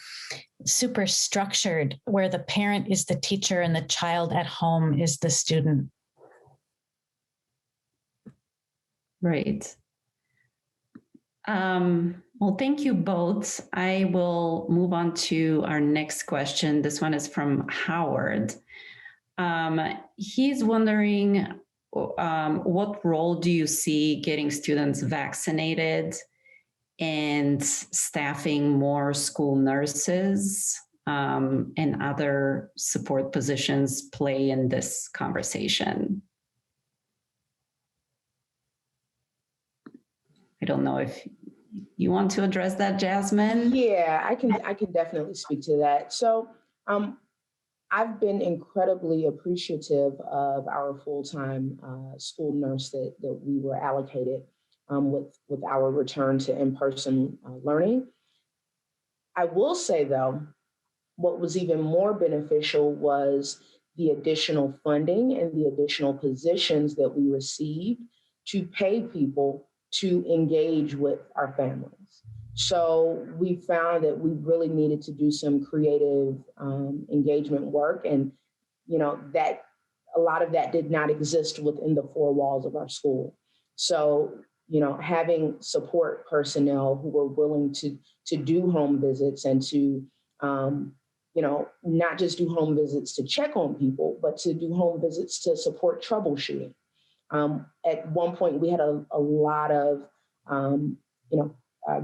super structured, where the parent is the teacher and the child at home is the student. Right. Well, thank you both. I will move on to our next question. This one is from Howard. He's wondering, what role do you see getting students vaccinated and staffing more school nurses and other support positions play in this conversation? I don't know if you want to address that, Jasmine. Yeah, I can definitely speak to that. So I've been incredibly appreciative of our full-time school nurse that we were allocated with our return to in-person learning. I will say, though, what was even more beneficial was the additional funding and the additional positions that we received to pay people to engage with our families. So we found that we really needed to do some creative engagement work, and that a lot of that did not exist within the four walls of our school. So having support personnel who were willing to do home visits and to not just do home visits to check on people, but to do home visits to support troubleshooting. At one point, we had a lot of,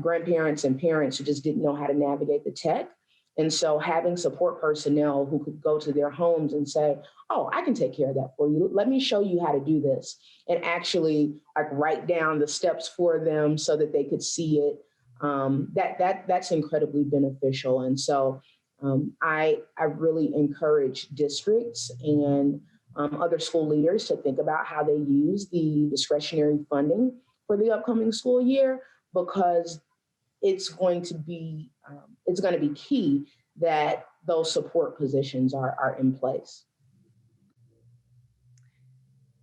grandparents and parents who just didn't know how to navigate the tech. And so having support personnel who could go to their homes and say, oh, I can take care of that for you. Let me show you how to do this, and actually write down the steps for them so that they could see it. That's incredibly beneficial. And so I really encourage districts and other school leaders to think about how they use the discretionary funding for the upcoming school year, because it's going to be key that those support positions are in place.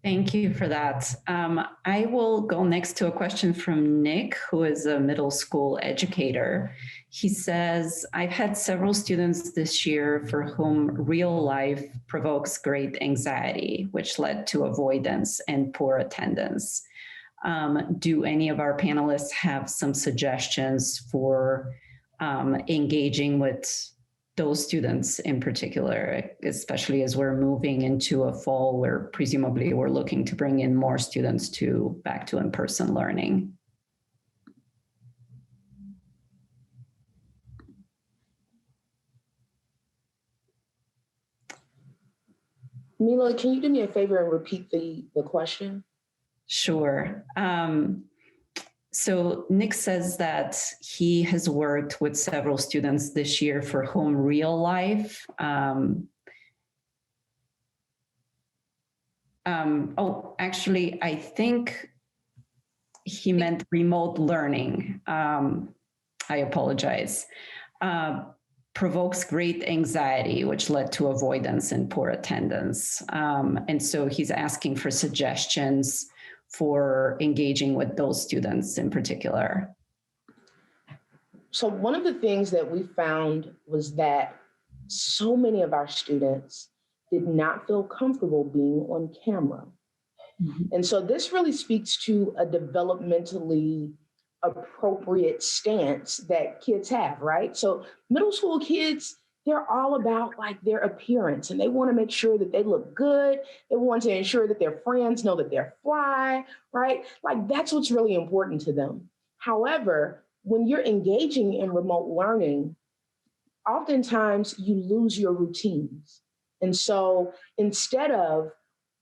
Thank you for that. I will go next to a question from Nick, who is a middle school educator. He says, I've had several students this year for whom real life provokes great anxiety, which led to avoidance and poor attendance. Do any of our panelists have some suggestions for engaging with those students in particular, especially as we're moving into a fall where presumably we're looking to bring in more students back to in-person learning? Mila, can you do me a favor and repeat the question? Sure. So Nick says that he has worked with several students this year for whom real life, actually, I think he meant remote learning. I apologize. Provokes great anxiety, which led to avoidance and poor attendance. And so he's asking for suggestions for engaging with those students in particular. So one of the things that we found was that so many of our students did not feel comfortable being on camera. Mm-hmm. And so this really speaks to a developmentally appropriate stance that kids have, right? So middle school kids, they're all about like their appearance, and they want to make sure that they look good. They want to ensure that their friends know that they're fly, right? Like that's what's really important to them. However, when you're engaging in remote learning, oftentimes you lose your routines. And so instead of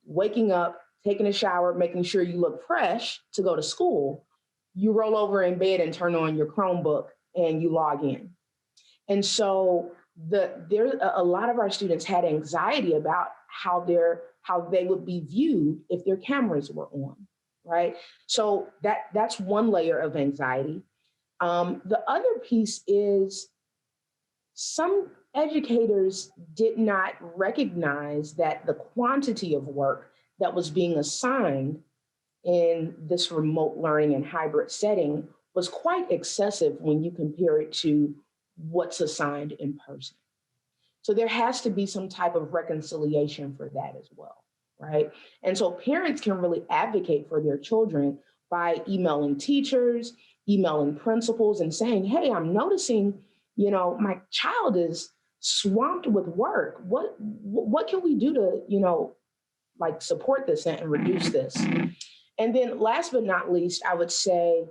waking up, taking a shower, making sure you look fresh to go to school, you roll over in bed and turn on your Chromebook and you log in. And so a lot of our students had anxiety about how they would be viewed if their cameras were on, right? So that's one layer of anxiety. The other piece is some educators did not recognize that the quantity of work that was being assigned in this remote learning and hybrid setting was quite excessive when you compare it to what's assigned in person. So there has to be some type of reconciliation for that as well, right? And so parents can really advocate for their children by emailing teachers, emailing principals and saying, hey, I'm noticing, my child is swamped with work. What can we do to, support this and reduce this? And then last but not least, I would say,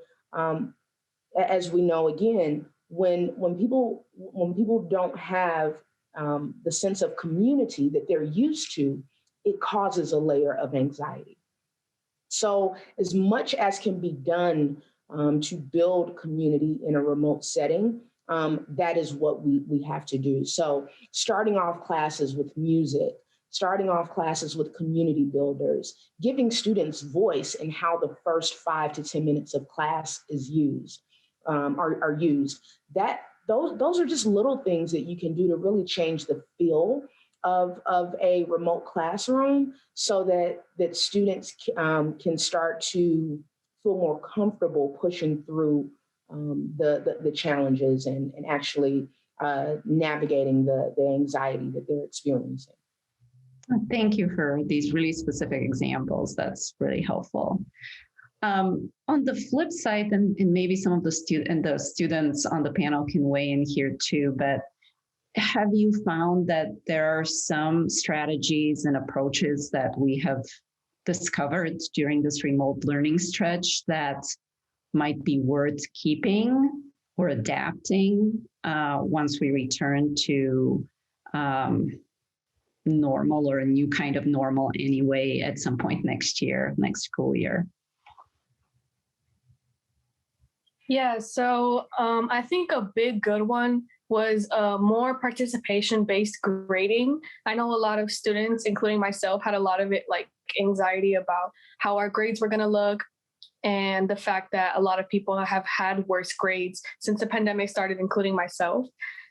as we know, again, when people don't have the sense of community that they're used to, it causes a layer of anxiety. So as much as can be done to build community in a remote setting, that is what we have to do. So starting off classes with music, starting off classes with community builders, giving students voice in how the first 5 to 10 minutes of class is used, are used. Those are just little things that you can do to really change the feel of a remote classroom so that students can start to feel more comfortable pushing through the challenges and actually navigating the anxiety that they're experiencing. Thank you for these really specific examples. That's really helpful. On the flip side, and maybe some of the students on the panel can weigh in here too, but have you found that there are some strategies and approaches that we have discovered during this remote learning stretch that might be worth keeping or adapting once we return to normal or a new kind of normal anyway at some point next school year? Yeah, so I think a big good one was more participation-based grading. I know a lot of students, including myself, had a lot of it like anxiety about how our grades were going to look, and the fact that a lot of people have had worse grades since the pandemic started, including myself.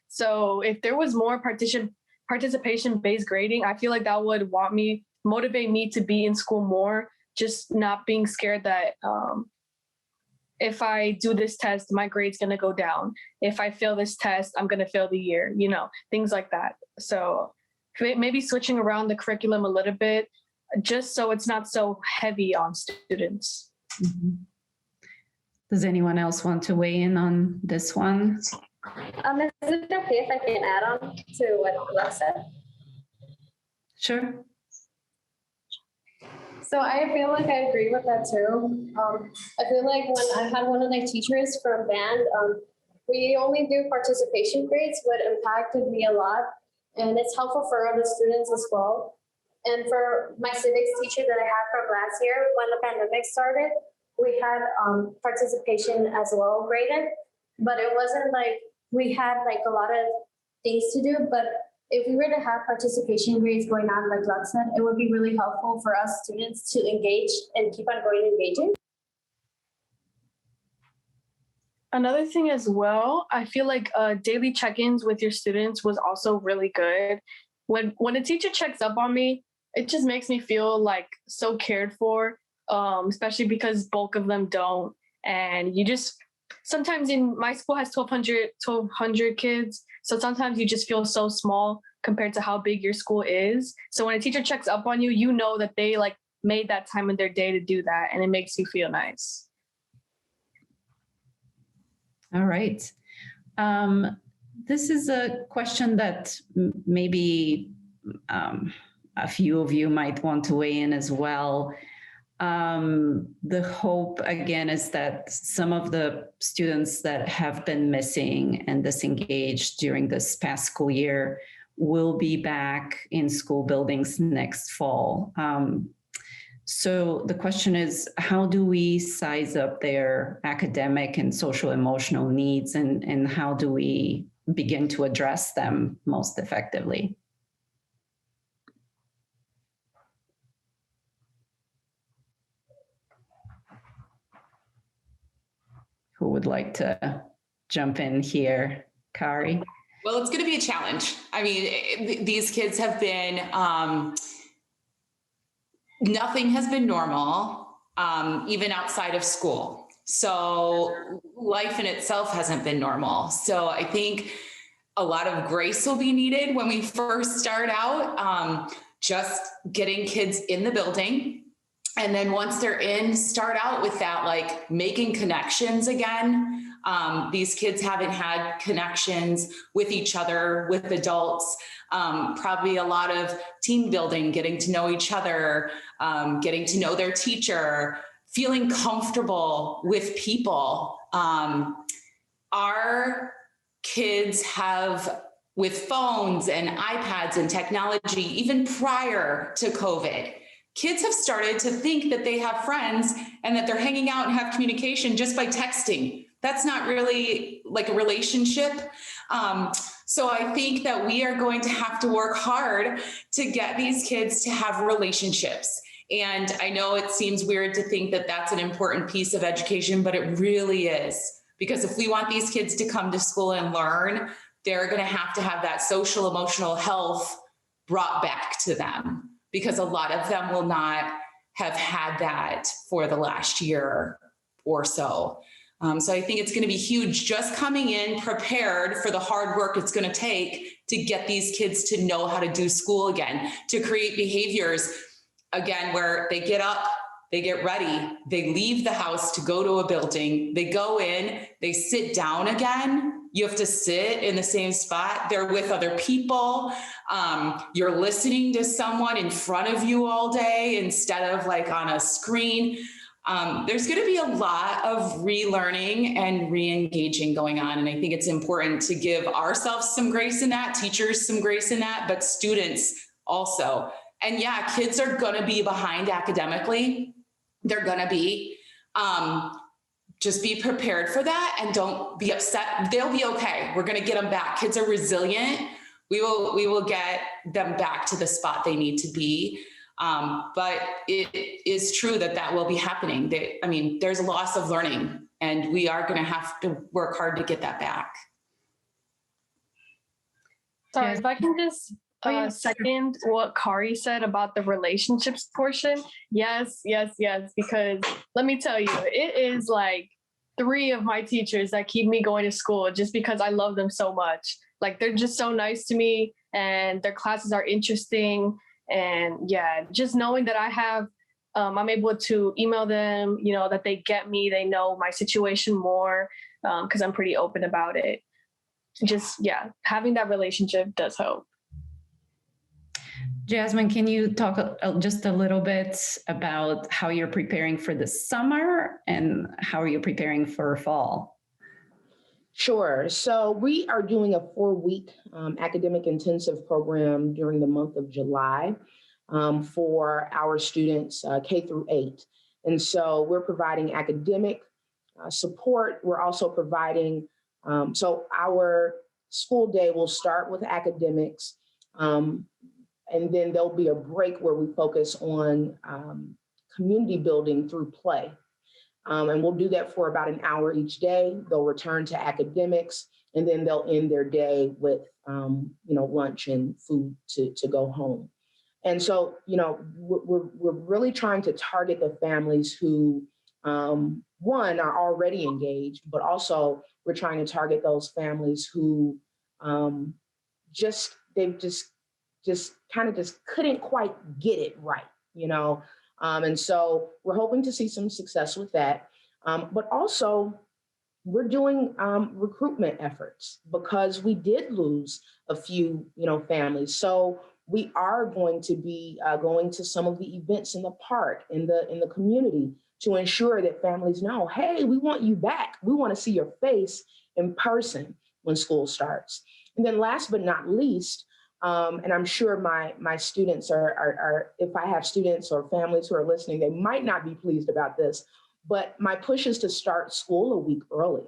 So if there was more participation-based grading, I feel like that would motivate me to be in school more, just not being scared that if I do this test, my grade's going to go down. If I fail this test, I'm going to fail the year, things like that. So maybe switching around the curriculum a little bit, just so it's not so heavy on students. Mm-hmm. Does anyone else want to weigh in on this one? Is it okay if I can add on to what Lex said? Sure. So I feel like I agree with that too. I feel like when I had one of my teachers from band, we only do participation grades, but it impacted me a lot. And it's helpful for other students as well. And for my civics teacher that I had from last year, when the pandemic started, we had participation as well graded, but it wasn't like we had like a lot of things to do. But if we were to have participation grades going on, like Lux said, it would be really helpful for us students to engage and keep on going engaging. Another thing as well, I feel like daily check-ins with your students was also really good. When a teacher checks up on me, it just makes me feel like so cared for, especially because bulk of them don't. And you just sometimes in my school has 1,200 kids, so sometimes you just feel so small compared to how big your school is. So when a teacher checks up on you, you know that they like made that time in their day to do that, and it makes you feel nice. All right. This is a question that maybe a few of you might want to weigh in as well. The hope, again, is that some of the students that have been missing and disengaged during this past school year will be back in school buildings next fall. So the question is, how do we size up their academic and social emotional needs, and how do we begin to address them most effectively? Who would like to jump in here? Kari? Well, it's going to be a challenge. I mean, these kids have been, nothing has been normal, even outside of school. So life in itself hasn't been normal. So I think a lot of grace will be needed when we first start out, just getting kids in the building. And then once they're in, start out with that, like making connections again. These kids haven't had connections with each other, with adults, probably a lot of team building, getting to know each other, getting to know their teacher, feeling comfortable with people. Our kids have, with phones and iPads and technology, even prior to COVID, kids have started to think that they have friends and that they're hanging out and have communication just by texting. That's not really like a relationship. So I think that we are going to have to work hard to get these kids to have relationships. And I know it seems weird to think that that's an important piece of education, but it really is. Because if we want these kids to come to school and learn, they're going to have that social emotional health brought back to them, because a lot of them will not have had that for the last year or so. So I think it's going to be huge, just coming in prepared for the hard work it's going to take to get these kids to know how to do school again, to create behaviors, again, where they get up, they get ready, they leave the house to go to a building, they go in, they sit down again. You have to sit in the same spot. They're with other people. You're listening to someone in front of you all day instead of like on a screen. There's going to be a lot of relearning and re-engaging going on. And I think it's important to give ourselves some grace in that, teachers some grace in that, but students also. And yeah, kids are going to be behind academically. They're going to be. Just be prepared for that and don't be upset. They'll be okay. We're going to get them back. Kids are resilient. We will get them back to the spot they need to be. But it is true that will be happening. There's a loss of learning, and we are going to have to work hard to get that back. Sorry, if I can just second what Kari said about the relationships portion. Yes, because let me tell you, it is like 3 of my teachers that keep me going to school just because I love them so much. Like, they're just so nice to me and their classes are interesting. And yeah, just knowing that I have, I'm able to email them, that they get me, they know my situation more, because I'm pretty open about it. Just, yeah, having that relationship does help. Jasmine, can you talk just a little bit about how you're preparing for the summer and how are you preparing for fall? Sure. So we are doing a 4-week academic intensive program during the month of July for our students K through 8. And so we're providing academic support. We're also providing, so our school day will start with academics. And then there'll be a break where we focus on community building through play. And we'll do that for about an hour each day. They'll return to academics, and then they'll end their day with, lunch and food to go home. And so, we're really trying to target the families who, one, are already engaged, but also we're trying to target those families who just couldn't quite get it right, and so we're hoping to see some success with that. But also, we're doing recruitment efforts because we did lose a few, families. So we are going to be going to some of the events in the park, in the community, to ensure that families know, hey, we want you back. We want to see your face in person when school starts. And then last but not least, and I'm sure my students are, if I have students or families who are listening, they might not be pleased about this, but my push is to start school a week early.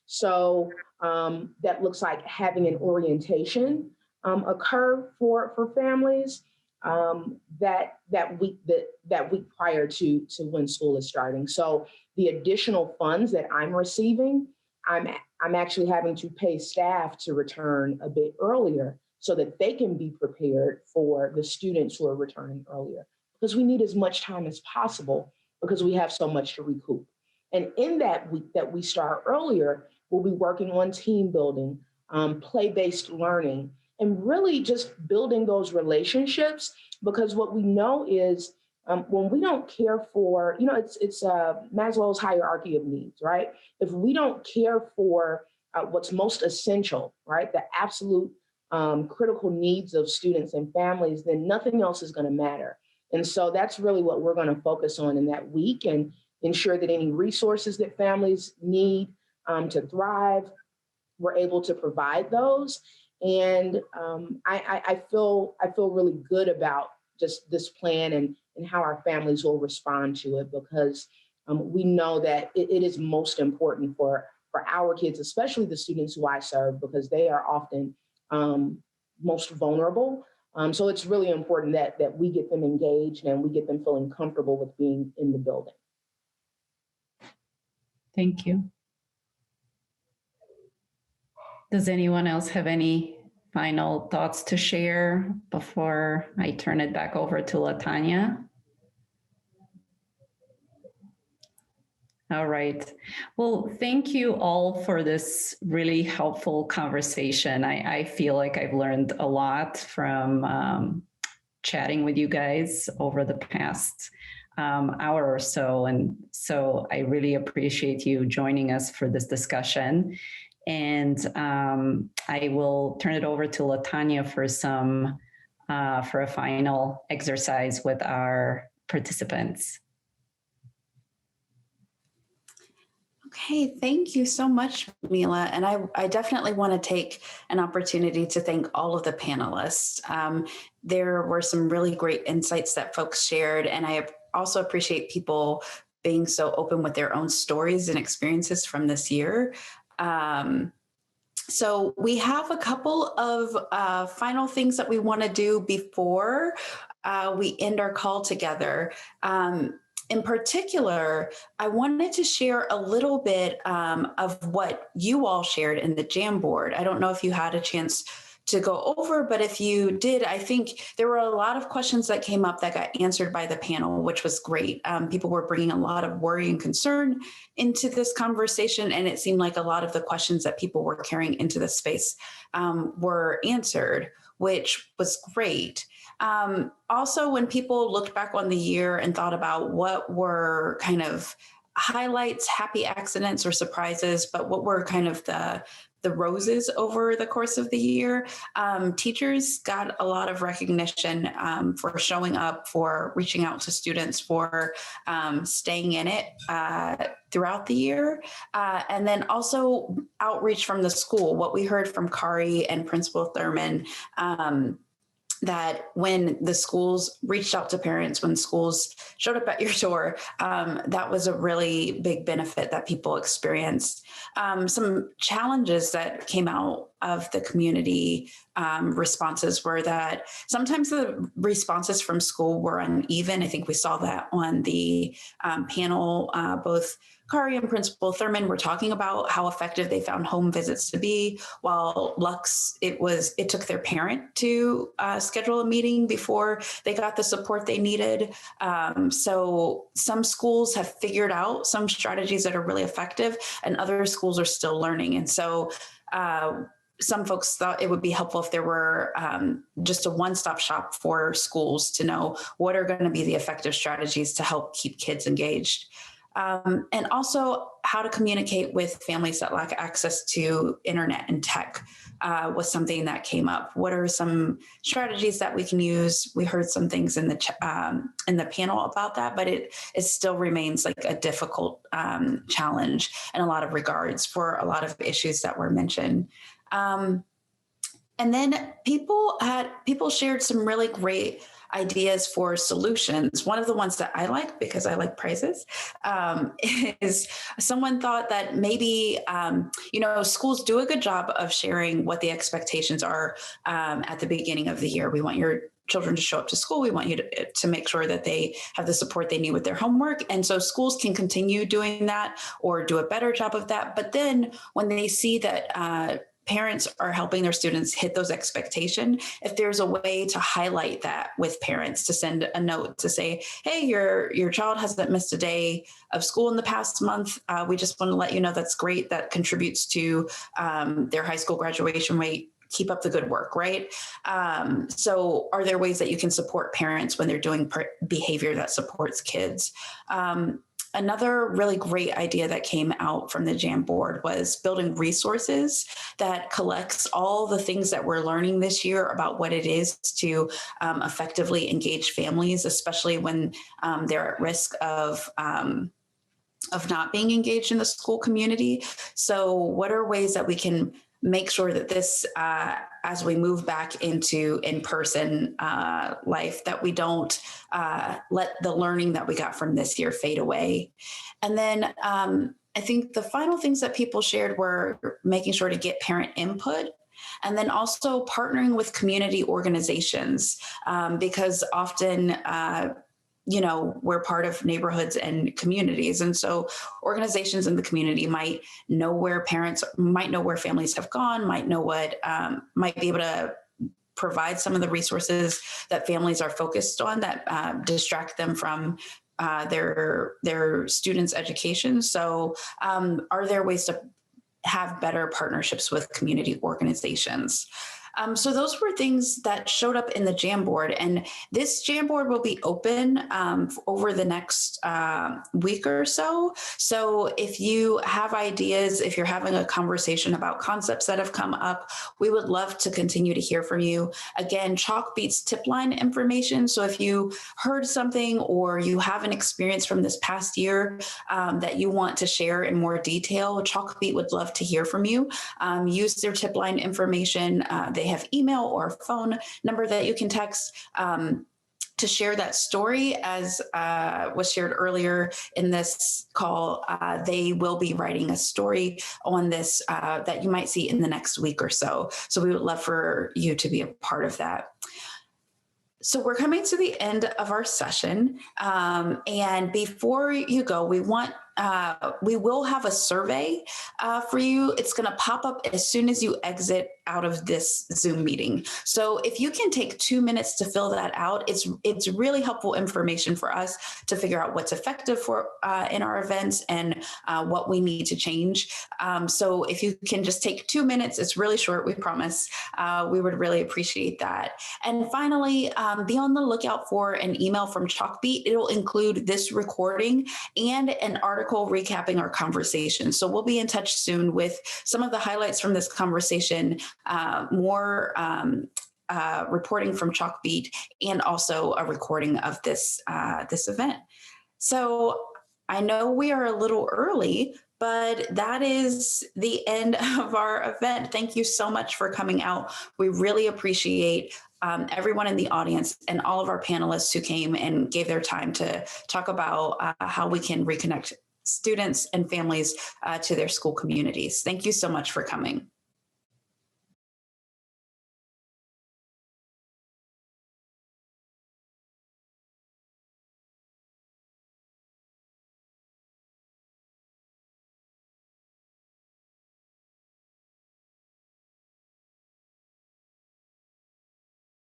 So that looks like having an orientation occur for families that week prior to when school is starting. So the additional funds that I'm receiving, I'm actually having to pay staff to return a bit earlier so that they can be prepared for the students who are returning earlier, because we need as much time as possible because we have so much to recoup. And in that week that we start earlier, we'll be working on team building, play-based learning, and really just building those relationships, because what we know is when we don't care for, it's Maslow's hierarchy of needs, right? If we don't care for what's most essential, right, the absolute critical needs of students and families, then nothing else is going to matter. And so that's really what we're going to focus on in that week, and ensure that any resources that families need to thrive, we're able to provide those. And I feel really good about just this plan and how our families will respond to it, because we know that it is most important for our kids, especially the students who I serve, because they are often most vulnerable. So it's really important that we get them engaged and we get them feeling comfortable with being in the building. Thank you. Does anyone else have any final thoughts to share before I turn it back over to LaTanya? All right. Well, thank you all for this really helpful conversation. I feel like I've learned a lot from chatting with you guys over the past hour or so. And so I really appreciate you joining us for this discussion. And I will turn it over to LaTanya for a final exercise with our participants. Okay, thank you so much, Mila. And I definitely want to take an opportunity to thank all of the panelists. There were some really great insights that folks shared, and I also appreciate people being so open with their own stories and experiences from this year. So we have a couple of final things that we want to do before we end our call together. In particular, I wanted to share a little bit of what you all shared in the Jamboard. I don't know if you had a chance to go over, but if you did, I think there were a lot of questions that came up that got answered by the panel, which was great. People were bringing a lot of worry and concern into this conversation, and it seemed like a lot of the questions that people were carrying into the space were answered, which was great. Also, when people looked back on the year and thought about what were kind of highlights, happy accidents or surprises, but what were kind of the roses over the course of the year, teachers got a lot of recognition for showing up, for reaching out to students, for staying in it throughout the year. And then also outreach from the school. What we heard from Kari and Principal Thurman, that when the schools reached out to parents, when schools showed up at your door, that was a really big benefit that people experienced. Some challenges that came out of the community responses were that sometimes the responses from school were uneven. I think we saw that on the panel. Both Kari and Principal Thurman were talking about how effective they found home visits to be, while Lux, it took their parent to schedule a meeting before they got the support they needed. So some schools have figured out some strategies that are really effective, and other schools are still learning. And so some folks thought it would be helpful if there were just a one-stop shop for schools to know what are going to be the effective strategies to help keep kids engaged. And also how to communicate with families that lack access to internet and tech was something that came up. What are some strategies that we can use? We heard some things in the panel about that, but it still remains like a difficult challenge in a lot of regards for a lot of issues that were mentioned. And then people shared some really great ideas for solutions. One of the ones that I like, because I like prizes, is someone thought that maybe, schools do a good job of sharing what the expectations are at the beginning of the year. We want your children to show up to school. We want you to make sure that they have the support they need with their homework. And so schools can continue doing that or do a better job of that. But then when they see that parents are helping their students hit those expectations, if there's a way to highlight that with parents, to send a note to say, hey, your child hasn't missed a day of school in the past month. We just want to let you know that's great. That contributes to their high school graduation rate. Keep up the good work, right? So are there ways that you can support parents when they're doing behavior that supports kids? Another really great idea that came out from the Jamboard was building resources that collects all the things that we're learning this year about what it is to effectively engage families, especially when they're at risk of not being engaged in the school community. So what are ways that we can make sure that this, as we move back into in-person life, that we don't let the learning that we got from this year fade away. And then I think the final things that people shared were making sure to get parent input, and then also partnering with community organizations, because often we're part of neighborhoods and communities. And so organizations in the community might know where families have gone, might know what, might be able to provide some of the resources that families are focused on that distract them from their students' education. So are there ways to have better partnerships with community organizations? So those were things that showed up in the Jamboard, and this Jamboard will be open over the next week or so. So if you have ideas, if you're having a conversation about concepts that have come up, we would love to continue to hear from you. Again, Chalkbeat's tip line information. So if you heard something or you have an experience from this past year that you want to share in more detail, Chalkbeat would love to hear from you. Use their tip line information. They have email or phone number that you can text to share that story. As was shared earlier in this call, they will be writing a story on this that you might see in the next week or so. So we would love for you to be a part of that. So we're coming to the end of our session. And before you go, we will have a survey for you. It's going to pop up as soon as you exit out of this Zoom meeting. So if you can take 2 minutes to fill that out, it's really helpful information for us to figure out what's effective for in our events and what we need to change. So if you can just take 2 minutes, it's really short, we promise. We would really appreciate that. And finally, be on the lookout for an email from Chalkbeat. It'll include this recording and an article recapping our conversation. So we'll be in touch soon with some of the highlights from this conversation, more reporting from Chalkbeat, and also a recording of this event. So I know we are a little early, but that is the end of our event. Thank you so much for coming out. We really appreciate everyone in the audience and all of our panelists who came and gave their time to talk about how we can reconnect students and families to their school communities. Thank you so much for coming.